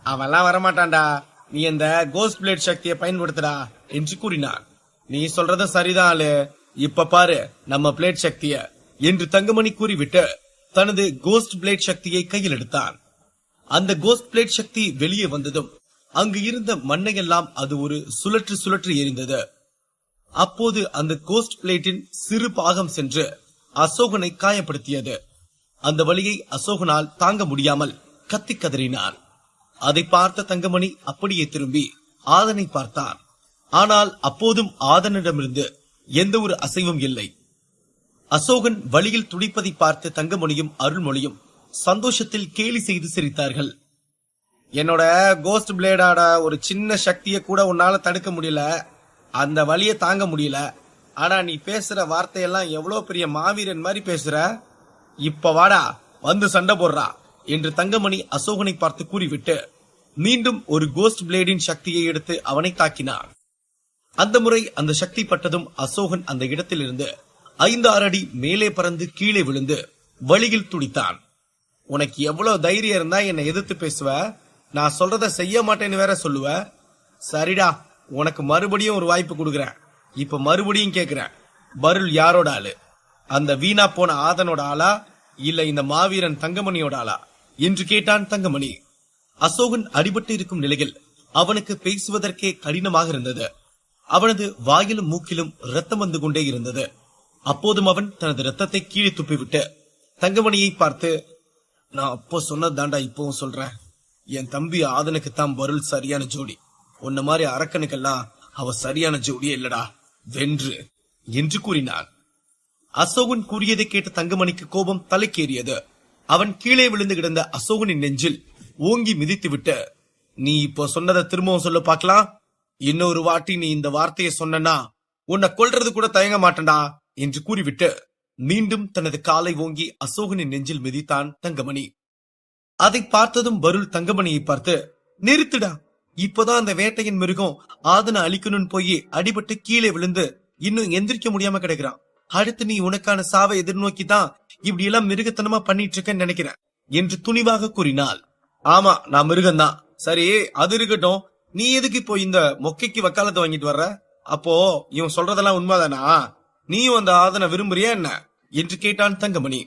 அவெல்லாம் வரமாட்டான்டா, நீ இந்த கோஸ்ட் பிளேட் சக்தியை பயன்படுத்துடா என்று கூறினான். நீ சொல்றத சரிதான், இப்ப பாரு நம்ம பிளேட் சக்திய என்று தங்கமணி கூறிவிட்டு தனது கோஸ்ட் பிளேட் சக்தியை கையில் எடுத்தான். அந்த கோஸ்ட் பிளேட் சக்தி வெளியே வந்ததும் அங்கு இருந்த மண்ணையெல்லாம் அது ஒரு சுழற்று எரிந்தது. அப்போது அந்த கோஸ்ட் பிளேட்டின் சிறு பாகம் சென்று அசோகனை காயப்படுத்தியது. அந்த வலியை அசோகனால் தாங்க முடியாமல் கத்தி கதறினான். அதை பார்த்த தங்கமணி அப்படியே திரும்பி ஆதனை பார்த்தான். ஆனால் அப்போதும் ஆதனிடமிருந்து எந்த ஒரு அசைவும் இல்லை. அசோகன் வழியில் துடிப்பதை பார்த்து தங்கமணியும் அருள்மொழியும் சந்தோஷத்தில் கேலி செய்து சிரித்தார்கள். என்னோட கோஸ்ட் பிளேடாட ஒரு சின்ன சக்தியை கூட உன்னால தடுக்க முடியல, அந்த வலியை தாங்க முடியல. ஆனா நீ பேசுற வார்த்தையெல்லாம் எவ்வளவு பெரிய மாவீரன் மாதிரி பேசுற. இப்ப வாடா வந்து சண்டை போடுறா என்று தங்கமணி அசோகனை பார்த்து கூறிவிட்டு மீண்டும் ஒரு கோஸ்ட் பிளேடின் சக்தியை எடுத்து அவனை தாக்கினான். அந்த முறை அந்த சக்தி பட்டதும் அசோகன் அந்த இடத்தில் இருந்து 5-6 அடி மேலே பறந்து கீழே விழுந்து வழியில் துடித்தான். உனக்கு எவ்வளவு தைரியம் இருந்தா என்னை எதிர்த்து பேசுவ? நான் சொல்றத செய்ய மாட்டேன்னு வேற சொல்லுவ. சரிடா, உனக்கு மறுபடியும் ஒரு வாய்ப்பு கொடுக்கறேன். இப்ப மறுபடியும் கேக்குறேன், பருள் யாரோட ஆளு? அந்த வீணா போன ஆதனோட ஆளா, இல்ல இந்த மாவீரன் தங்கமணியோட ஆளா என்று கேட்டான் தங்கமணி. அசோகன் அடிபட்டு இருக்கும் நிலையில் அவனுக்கு பேசுவதற்கே கடினமாக இருந்தது. அவனது வாயிலும் மூக்கிலும் ரத்தம் வந்து கொண்டே இருந்தது. அப்போதும் அவன் தனது ரத்தத்தை கீழே துப்பிவிட்டு தங்கமணியை பார்த்து, நான் அப்போ சொன்னதாண்டா இப்பவும் சொல்றேன், என் தம்பி ஆதனுக்கு தான் பருள் சரியான ஜோடி, உன்ன மாதிரி அரக்கனுக்கெல்லாம் அவ சரியான ஜோடியே இல்லடா, வென்று என்று கூறினான். அசோகன் கூறியதை கேட்ட தங்கமணிக்கு கோபம் தலைக்கேறியது. அவன் கீழே விழுந்து கிடந்த அசோகனின் நெஞ்சில் ஓங்கி மிதித்துவிட்டு, நீ இப்போ சொன்னதை திரும்பவும் சொல்ல பார்க்கலாம். இன்னொரு வாட்டி நீ இந்த வார்த்தையை சொன்னா உன்னை கொல்றது கூட தயங்க மாட்டேன்டா என்று கூறிவிட்டு மீண்டும் தனது காலை ஓங்கி அசோகனின் நெஞ்சில் மிதித்தான் தங்கமணி. அதை பார்த்ததும் பருள் தங்கமணியை பார்த்து, நிறுத்துடா, இப்பதான் அந்த வேட்டையின் மிருகம் ஆதனை அழிக்கணும்னு போய் அடிபட்டு கீழே விழுந்து இன்னும் எந்திரிக்க முடியாம கிடக்குறான். அடுத்து நீ உனக்கான சாவை எதிர்நோக்கி தான் இப்படி எல்லாம் மிருகத்தனமா பண்ணிட்டு இருக்கேன்னு நினைக்கிறேன் என்று துணிவாக கூறினாள். ஆமா, நான் மிருகம்தான். சரி, அது இருக்கட்டும். நீ எதுக்கு இப்போ இந்த மொக்கைக்கு வக்காலத்தை வாங்கிட்டு வர்ற? அப்போ இவன் சொல்றதெல்லாம் உண்மைதானா? நீயும் அந்த ஆதனை விரும்புறியா என்ன என்று கேட்டான் தங்கமணி.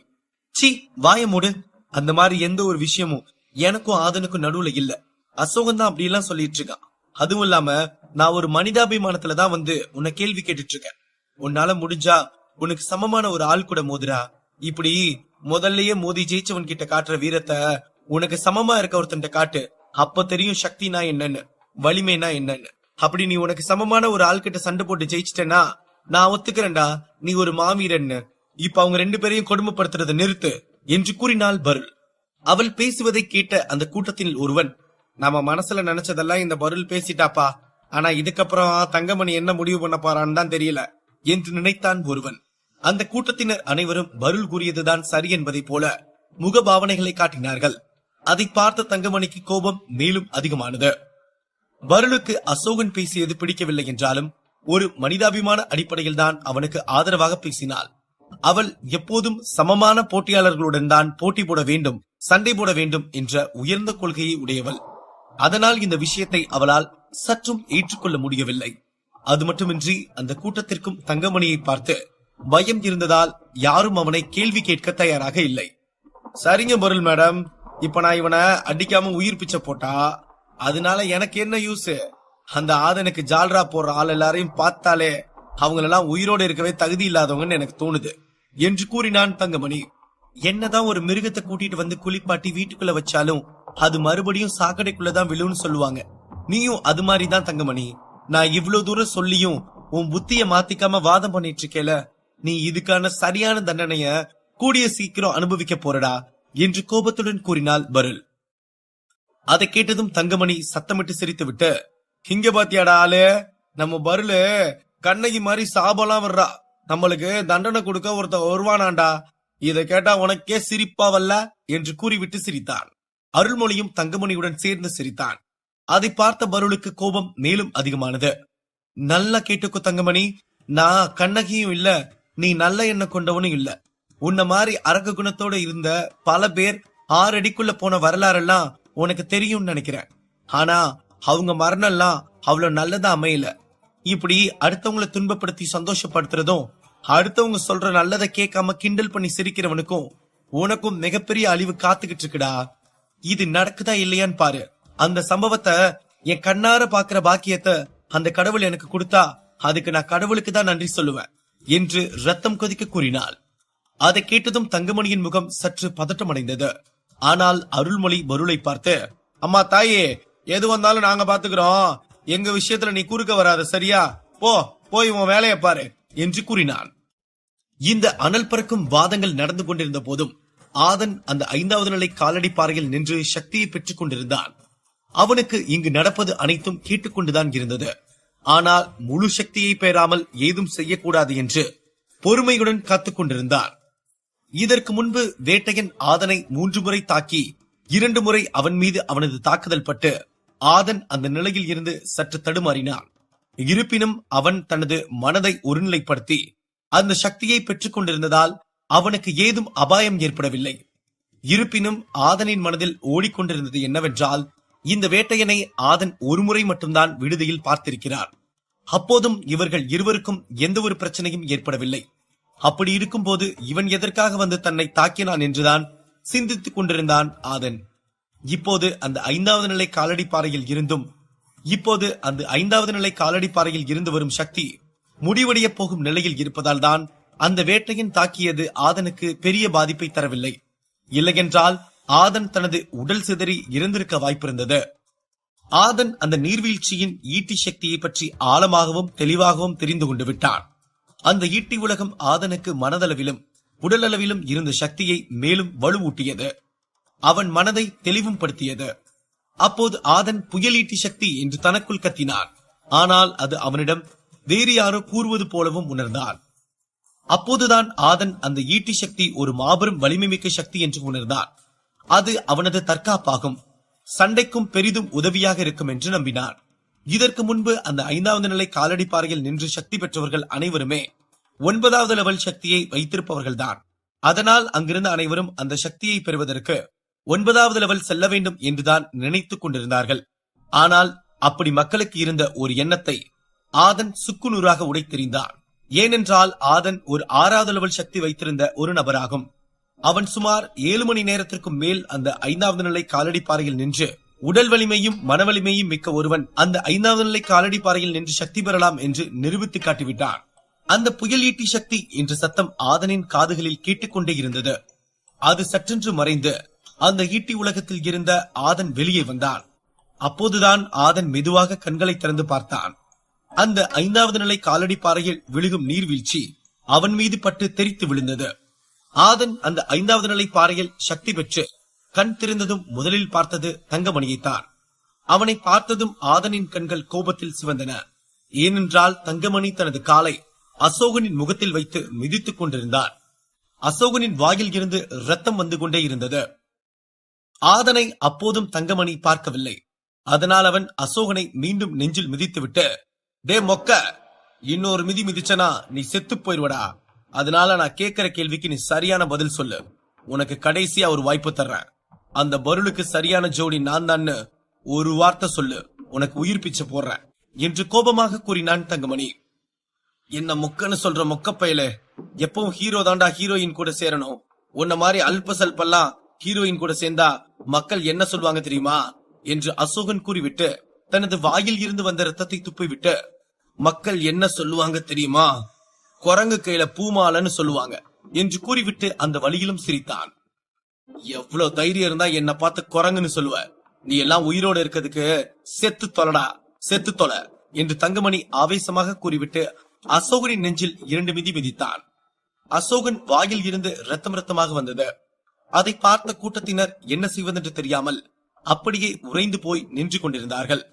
சி, வாய மூடு. அந்த மாதிரி எந்த ஒரு விஷயமும் எனக்கும் ஆதனுக்கும் நடுவுல இல்ல. அசோகன் தான் அப்படி எல்லாம் சொல்லிட்டு இருக்கான். அதுவும் இல்லாம நான் ஒரு மனிதாபிமானத்துலதான் வந்து உன்னை கேள்வி கேட்டுட்டு இருக்கேன். உன்னால முடிஞ்சா உனக்கு சமமான ஒரு ஆள் கூட மோதுரா. இப்படி முதல்லயே மோதி ஜெயிச்சவன் கிட்ட காட்டுற வீரத்தை உனக்கு சமமா இருக்க ஒருத்தன் காட்டு. அப்ப தெரியும் சக்தினா என்னன்னு, வலிமைனா என்னன்னு. அப்படி நீ உனக்கு சமமான ஒரு ஆள் கிட்ட சண்டை போட்டு ஜெயிச்சிட்டேன்னா நான் ஒத்துக்கிறேன்டா, நீ ஒரு மாவீரன்னு. இப்ப அவங்க 2 பேரையும் கொடுமைப்படுத்துறதை நிறுத்து என்று கூறினாள் பருள். அவள் பேசுவதை கேட்ட அந்த கூட்டத்தில் ஒருவன், நம்ம மனசுல நினைச்சதெல்லாம் இந்த பருள் பேசிட்டாப்பா, ஆனா இதுக்கப்புறம் தங்கமணி என்ன முடிவு பண்ண போறான்னு தான் தெரியல என்று நினைத்தான் ஒருவன். அந்த கூட்டத்தினர் அனைவரும் பருள் கூறியதுதான் சரி என்பதை போல முகபாவனைகளை காட்டினார்கள். அதை பார்த்த தங்கமணிக்கு கோபம் மேலும் அதிகமானது. பருளுக்கு அசோகன் பேசியது பிடிக்கவில்லை என்றாலும் ஒரு மனிதாபிமான அடிப்படையில் தான் அவனுக்கு ஆதரவாக பேசினாள். அவள் எப்போதும் சமமான போட்டியாளர்களுடன் தான் போட்டி போட வேண்டும், சண்டை போட வேண்டும் என்ற உயர்ந்த கொள்கையை உடையவள். அதனால் இந்த விஷயத்தை அவளால் சற்றும் ஏற்றுக்கொள்ள முடியவில்லை. அது மட்டுமின்றி அந்த கூட்டத்திற்கும் தங்கமணியை பார்த்து பயம் இருந்ததால் யாரும் அவனை கேள்வி கேட்க தயாராக இல்லை. சரிங்க பருள் மேடம், இப்ப நான் இவனை அடிக்காம உயிர் பிச்சை போட்டா அதனால எனக்கு என்ன யூஸ்? அந்த ஆதனுக்கு ஜால்ரா போடுற ஆள் எல்லாரையும் பார்த்தாலே அவங்களெல்லாம் உயிரோடு இருக்கவே தகுதி இல்லாதவங்கன்னு எனக்கு தோணுது என்று கூறினான் தங்கமணி. என்னதான் ஒரு மிருகத்தை கூட்டிட்டு வந்து குளிப்பாட்டி வீட்டுக்குள்ள வச்சாலும் அது மறுபடியும் சாக்கடைக்குள்ளதான் விழுன்னு சொல்லுவாங்க. நீயும் அது மாதிரிதான் தங்கமணி. நான் இவ்வளவு தூரம் சொல்லியும் உன் புத்திய மாத்திக்காம வாதம் பண்ணிட்டு இருக்கேல, நீ இதுக்கான சரியான தண்டனைய கூடிய சீக்கிரம் அனுபவிக்க போறடா என்று கோபத்துடன் கூறினாள் பருள். அதை கேட்டதும் தங்கமணி சத்தமிட்டு சிரித்து விட்டு, இங்க பாத்தியாடா ஆளு, நம்ம பருளு கண்ணகி மாதிரி சாபலாம் வர்றா, நம்மளுக்கு தண்டனை கொடுக்க ஒருத்த வருவானாண்டா. இதை கேட்டா உனக்கே சிரிப்பா வல்ல என்று கூறிவிட்டு சிரித்தான். அருள்மொழியும் தங்கமணியுடன் சேர்ந்து சிரித்தான். அதை பார்த்த பருளுக்கு கோபம் மேலும் அதிகமானது. நல்லா கேட்டுக்கோ தங்கமணி, நான் கண்ணகியும் இல்ல, நீ நல்ல எண்ணம் கொண்டவனும் இல்ல. உன்ன மாதிரி அரக்க குணத்தோட இருந்த பல பேர் 6 அடிக்குள்ள போன வரலாறெல்லாம் உனக்கு தெரியும் நினைக்கிறேன். ஆனா அவங்க மரணம்லாம் அவ்வளவு நல்லதா அமையல. இப்படி அடுத்தவங்களை துன்பப்படுத்தி சந்தோஷப்படுத்துறதும் அடுத்தவங்க சொல்ற நல்லதை கேட்காம கிண்டல் பண்ணி சிரிக்கிறவனுக்கும் உனக்கும் மிகப்பெரிய அழிவு காத்துக்கிட்டு இருக்குடா. இது நடக்குதா இல்லையான்னு பாரு. அந்த சம்பவத்தை என் கண்ணார பாக்குற பாக்கியத்தை அந்த கடவுள் எனக்கு கொடுத்தா அதுக்கு நான் கடவுளுக்கு தான் நன்றி சொல்லுவேன் என்று ரத்தம் கொதிக்க கூறினாள். அதை கேட்டதும் தங்கமணியின் முகம் சற்று பதட்டமடைந்தது. ஆனால் அருள்மொழி பருளை பார்த்து, அம்மா தாயே, எது வந்தாலும் நாங்க பாத்துக்கிறோம், எங்க விஷயத்துல நீ குறுக்க வராத, சரியா? போய் உன் வேலையை பாரு என்று கூறினான். இந்த அனல் பறக்கும் வாதங்கள் நடந்து கொண்டிருந்த போதும் ஆதன் அந்த 5வது நிலை காலடி பாறையில் நின்று சக்தியை பெற்றுக் கொண்டிருந்தான். அவனுக்கு இங்கு நடப்பது அனைத்தும் கேட்டுக்கொண்டுதான் இருந்தது. ஆனால் முழு சக்தியை பெறாமல் ஏதும் செய்யக்கூடாது என்று பொறுமையுடன் காத்துக் கொண்டிருந்தான். இதற்கு முன்பு வேட்டையன் ஆதனை 3 முறை தாக்கி 2 முறை அவன் மீது அவனது தாக்குதல் பட்டு ஆதன் அந்த நிலையில் இருந்து சற்று தடுமாறினான். இருப்பினும் அவன் தனது மனதை ஒருநிலைப்படுத்தி அந்த சக்தியை பெற்றுக் கொண்டிருந்ததால் அவனுக்கு ஏதும் அபாயம் ஏற்படவில்லை. இருப்பினும் ஆதனின் மனதில் ஓடிக்கொண்டிருந்தது என்னவென்றால், இந்த வேட்டையனை ஆதன் 1 முறை மட்டும்தான் விடுதியில் பார்த்திருக்கிறார். அப்போதும் இவர்கள் இருவருக்கும் எந்த ஒரு பிரச்சனையும் ஏற்படவில்லை. அப்படி இருக்கும் போது இவன் எதற்காக வந்து தன்னை தாக்கினான் என்றுதான் சிந்தித்துக் கொண்டிருந்தான் ஆதன். இப்போது அந்த 5வது நிலை காலடி பாறையில் இருந்து வரும் சக்தி முடிவடைய போகும் நிலையில் இருப்பதால் தான் அந்த வேட்டையன் தாக்கியது ஆதனுக்கு பெரிய பாதிப்பை தரவில்லை. இல்லையென்றால் ஆதன் தனது உடல் சிதறி இறந்திருக்க வாய்ப்பிருந்தது. ஆதன் அந்த நீர்வீழ்ச்சியின் ஈட்டி சக்தியை பற்றி ஆழமாகவும் தெளிவாகவும் தெரிந்து கொண்டு விட்டான். அந்த ஈட்டி உலகம் ஆதனுக்கு மனதளவிலும் உடலளவிலும் இருந்த சக்தியை மேலும் வலுவூட்டியது. அவன் மனதை தெளிவும் படுத்தியது. அப்போது ஆதன் புயலீட்டி சக்தி என்று தனக்குள் கத்தினான். ஆனால் அது அவனிடம் வேறு யாரோ கூறுவது போலவும் உணர்ந்தான். அப்போதுதான் ஆதன் அந்த ஈட்டி சக்தி ஒரு மாபெரும் வலிமை மிக்க சக்தி என்று உணர்ந்தான். அது அவனது தற்காப்பாகும். சண்டைக்கும் பெரிதும் உதவியாக இருக்கும் என்று நம்பினான். இதற்கு முன்பு அந்த 5வது நிலை காலடி பாறையில் நின்று சக்தி பெற்றவர்கள் அனைவருமே 9வது லெவல் சக்தியை வைத்திருப்பவர்கள்தான். அதனால் அங்கிருந்த அனைவரும் அந்த சக்தியை பெறுவதற்கு 9வது லெவல் செல்ல வேண்டும் என்றுதான் நினைத்துக் கொண்டிருந்தார்கள். ஆனால் அப்படி மக்களுக்கு இருந்த ஒரு எண்ணத்தை ஆதன் சுக்குநூறாக உடைத்தெறிந்தான். ஏனென்றால் ஆதன் ஒரு 6வது லெவல் சக்தி வைத்திருந்த ஒரு நபராகும். அவன் சுமார் 7 மணி நேரத்திற்கும் மேல் அந்த 5வது நிலை காலடி பாறையில் நின்று உடல் வலிமையும் மன வலிமையும் மிக்க ஒருவன் அந்த 5வது நிலை காலடி பாறையில் நின்று சக்தி பெறலாம் என்று நிரூபித்து காட்டிவிட்டான். அந்த புயல் ஈட்டி சக்தி என்ற சத்தம் ஆதனின் காதுகளில் கேட்டுக்கொண்டே இருந்தது. அது சற்றென்று மறைந்து அந்த ஈட்டி உலகத்தில் இருந்த ஆதன் வெளியே வந்தான். அப்போதுதான் ஆதன் மெதுவாக கண்களை திறந்து பார்த்தான். அந்த 5வது நிலை காலடி பாறையில் விழுகும் நீர்வீழ்ச்சி அவன் மீது பட்டு தெரித்து விழுந்தது. ஆதன் அந்த 5வது நிலை பாறையில் சக்தி பெற்று கண் திறந்ததும் முதலில் பார்த்தது தங்கமணியைத்தான். அவனை பார்த்ததும் ஆதனின் கண்கள் கோபத்தில் சிவந்தன. ஏனென்றால் தங்கமணி தனது காலை அசோகனின் முகத்தில் வைத்து மிதித்துக் கொண்டிருந்தான். அசோகனின் வாயில் இருந்து ரத்தம் வந்து கொண்டே இருந்தது. ஆதனை அப்போதும் தங்கமணி பார்க்கவில்லை. அதனால் அவன் அசோகனை மீண்டும் நெஞ்சில் மிதித்துவிட்டு, டே மொக்க, இன்னொரு மிதி மிதிச்சனா நீ செத்து போயிருவடா. அதனால நான் கேட்கிற கேள்விக்கு நீ சரியான பதில் சொல்லு. உனக்கு கடைசியா ஒரு வாய்ப்பு தர்றேன். அந்த பருளுக்கு சரியான ஜோடி நான் தான் ஒரு வார்த்தை சொல்லு, உனக்கு உயிர் பிச்சை போடுறேன் என்று கோபமாக கூறினான் தங்கமணி. என்ன மொக்கன்னு சொல்ற மொக்க பயலே, எப்பவும் ஹீரோ தாண்டா ஹீரோயின் கூட சேரணும். உன்ன மாதிரி அல்ப சல்பெல்லாம் ஹீரோயின் கூட சேர்ந்தா மக்கள் என்ன சொல்லுவாங்க தெரியுமா என்று அசோகன் கூறிவிட்டு தனது வாயில் இருந்து வந்த ரத்தத்தை துப்பிவிட்டு, மக்கள் என்ன சொல்லுவாங்க தெரியுமா, குரங்கு கையில பூமாலன்னு சொல்லுவாங்க என்று கூறிவிட்டு அந்த வழியிலும் சிரித்தான். எவ்வளவு தைரியம் இருந்தா என்ன பார்த்து குரங்குன்னு சொல்லுவ? நீ எல்லாம் உயிரோட இருக்கிறதுக்கு செத்து தொலைடா, செத்து தொலை என்று தங்கமணி ஆவேசமாக கூறிவிட்டு அசோகனின் நெஞ்சில் 2 மிதி மிதித்தான். அசோகன் வாயில் இருந்து ரத்தம் ரத்தமாக வந்தது. அதை பார்த்த கூட்டத்தினர் என்ன செய்வதென்று தெரியாமல் அப்படியே உறைந்து போய் நின்று கொண்டிருந்தார்கள்.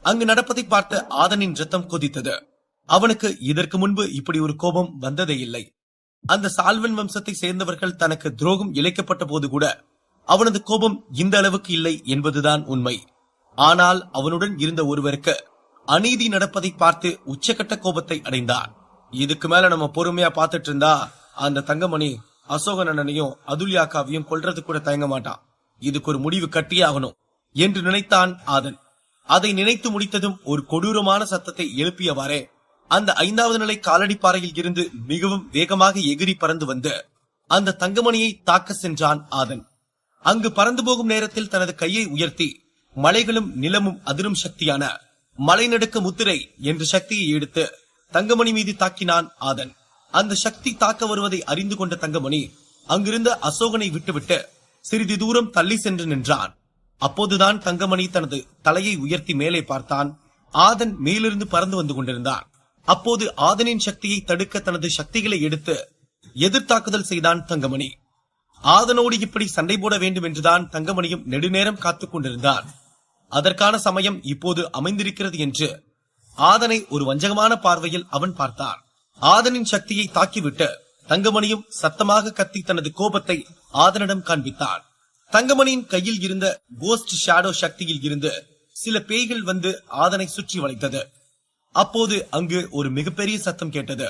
அங்கு நடப்பதை பார்த்த ஆதனின் ரத்தம் கொதித்தது. அவனுக்கு இதற்கு முன்பு இப்படி ஒரு கோபம் வந்ததே இல்லை. அந்த சால்வன் வம்சத்தை சேர்ந்தவர்கள் தனக்கு துரோகம் இழைக்கப்பட்ட போது கூட அவனது கோபம் இந்த அளவுக்கு இல்லை என்பதுதான் உண்மை. ஆனால் அவனுடன் இருந்த ஒருவருக்கு அநீதி நடப்பதை பார்த்து உச்சக்கட்ட கோபத்தை அடைந்தான். இதுக்கு மேல நம்ம பொறுமையா பார்த்துட்டு இருந்தா அந்த தங்கமணி அசோகன் அண்ணனையும் அதுல்யாக்காவையும் கொல்றது கூட தயங்க மாட்டான். இதுக்கு ஒரு முடிவு கட்டியே ஆகணும் என்று நினைத்தான் ஆதன். அதை நினைத்து முடித்ததும் ஒரு கொடூரமான சத்தத்தை எழுப்பியவாறே அந்த 5வது நிலை காலடி பாறையில் இருந்து மிகவும் வேகமாக எகிரி பறந்து வந்து அந்த தங்கமணியை தாக்க சென்றான் ஆதன். அங்கு பறந்து போகும் நேரத்தில் தனது கையை உயர்த்தி மலைகளும் நிலமும் அதிரும் சக்தியான மலைநடுக்க முத்திரை என்ற சக்தியை எடுத்து தங்கமணி மீது தாக்கினான் ஆதன். அந்த சக்தி தாக்க வருவதை அறிந்து கொண்ட தங்கமணி அங்கிருந்த அசோகனை விட்டுவிட்டு சிறிது தூரம் தள்ளி சென்று நின்றான். அப்போதுதான் தங்கமணி தனது தலையை உயர்த்தி மேலே பார்த்தான். ஆதன் மேலிருந்து பறந்து வந்து கொண்டிருந்தான். அப்போது ஆதனின் சக்தியை தடுக்க தனது சக்திகளை எடுத்து எதிர்த்தாக்குதல் செய்தான் தங்கமணி. ஆதனோடு இப்படி சண்டை போட வேண்டும் என்றுதான் தங்கமணியும் நெடுநேரம் காத்துக் கொண்டிருந்தான். அதற்கான சமயம் இப்போது அமைந்திருக்கிறது என்று ஆதனை ஒரு வஞ்சகமான பார்வையில் அவன் பார்த்தான். ஆதனின் சக்தியை தாக்கிவிட்டு தங்கமணியும் சத்தமாக கத்தி தனது கோபத்தை ஆதனிடம் காண்பித்தான். தங்கமணியின் கையில் இருந்த கோஸ்ட் ஷேடோ சக்தியில் இருந்து சில பேய்கள் வந்து ஆதனை சுற்றி வளைத்தது. அப்போது அங்கு ஒரு மிகப்பெரிய சத்தம் கேட்டது.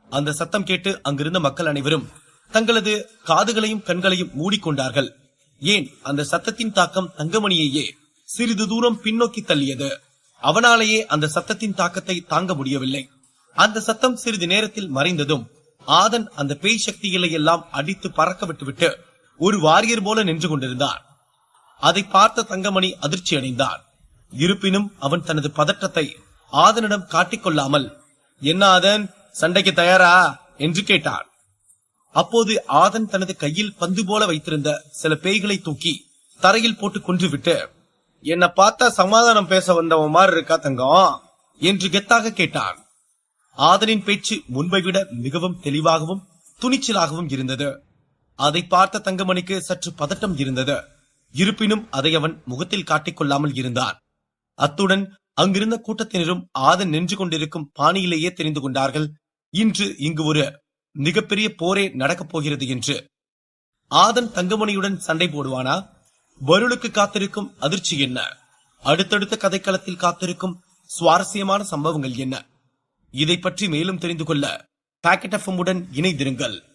அந்த சத்தம் கேட்டு அங்கிருந்த மக்கள் அனைவரும் தங்களது காதுகளையும் கண்களையும் மூடிக்கொண்டார்கள். ஏன், அந்த சத்தத்தின் தாக்கம் தங்கமணியையே சிறிது தூரம் பின்னோக்கி தள்ளியது. அவனாலேயே அந்த சத்தத்தின் தாக்கத்தை தாங்க முடியவில்லை. அந்த சத்தம் சிறிது நேரத்தில் மறைந்ததும் ஆதன் அந்த பேய் சக்திகளை எல்லாம் அடித்து பறக்க விட்டுவிட்டு ஒரு வாரியர் போல நின்று கொண்டிருந்தான். அதை பார்த்த தங்கமணி அதிர்ச்சி அடைந்தான். இருப்பினும் அவன் தனது பதற்றத்தை ஆதனிடம் காட்டிக்கொள்ளாமல், என்ன ஆதன், சண்டைக்கு தயாரா என்று கேட்டான். அப்போது ஆதன் தனது கையில் பந்து போல வைத்திருந்த சில பேய்களை தூக்கி தரையில் போட்டு கொன்றுவிட்டு, என்ன பார்த்தா சமாதானம் பேச வந்தவன் மாதிரி இருக்கா தங்கம் என்று கெத்தாக கேட்டான். ஆதனின் பேச்சு முன்பை விட மிகவும் தெளிவாகவும் துணிச்சலாகவும் இருந்தது. அதை பார்த்த தங்கமணிக்கு சற்று பதட்டம் இருந்தது. இருப்பினும் அதை அவன் முகத்தில் காட்டிக்கொள்ளாமல் இருந்தான். அத்துடன் அங்கிருந்த கூட்டத்தினரும் ஆதன் நின்று கொண்டிருக்கும் பாணியிலேயே தெரிந்து கொண்டார்கள், இன்று இங்கு ஒரு மிகப்பெரிய போரே நடக்கப் போகிறது என்று. ஆதன் தங்கமணியுடன் சண்டை போடுவானா வருளுக்கு காத்திருக்கும் அதிர்ச்சி என்ன? அடுத்தடுத்த கதைக்களத்தில் காத்திருக்கும் சுவாரஸ்யமான சம்பவங்கள் என்ன? இதை பற்றி மேலும் தெரிந்து கொள்ள பாக்கெட் எஃப்எம் உடன் இணைந்திருங்கள்.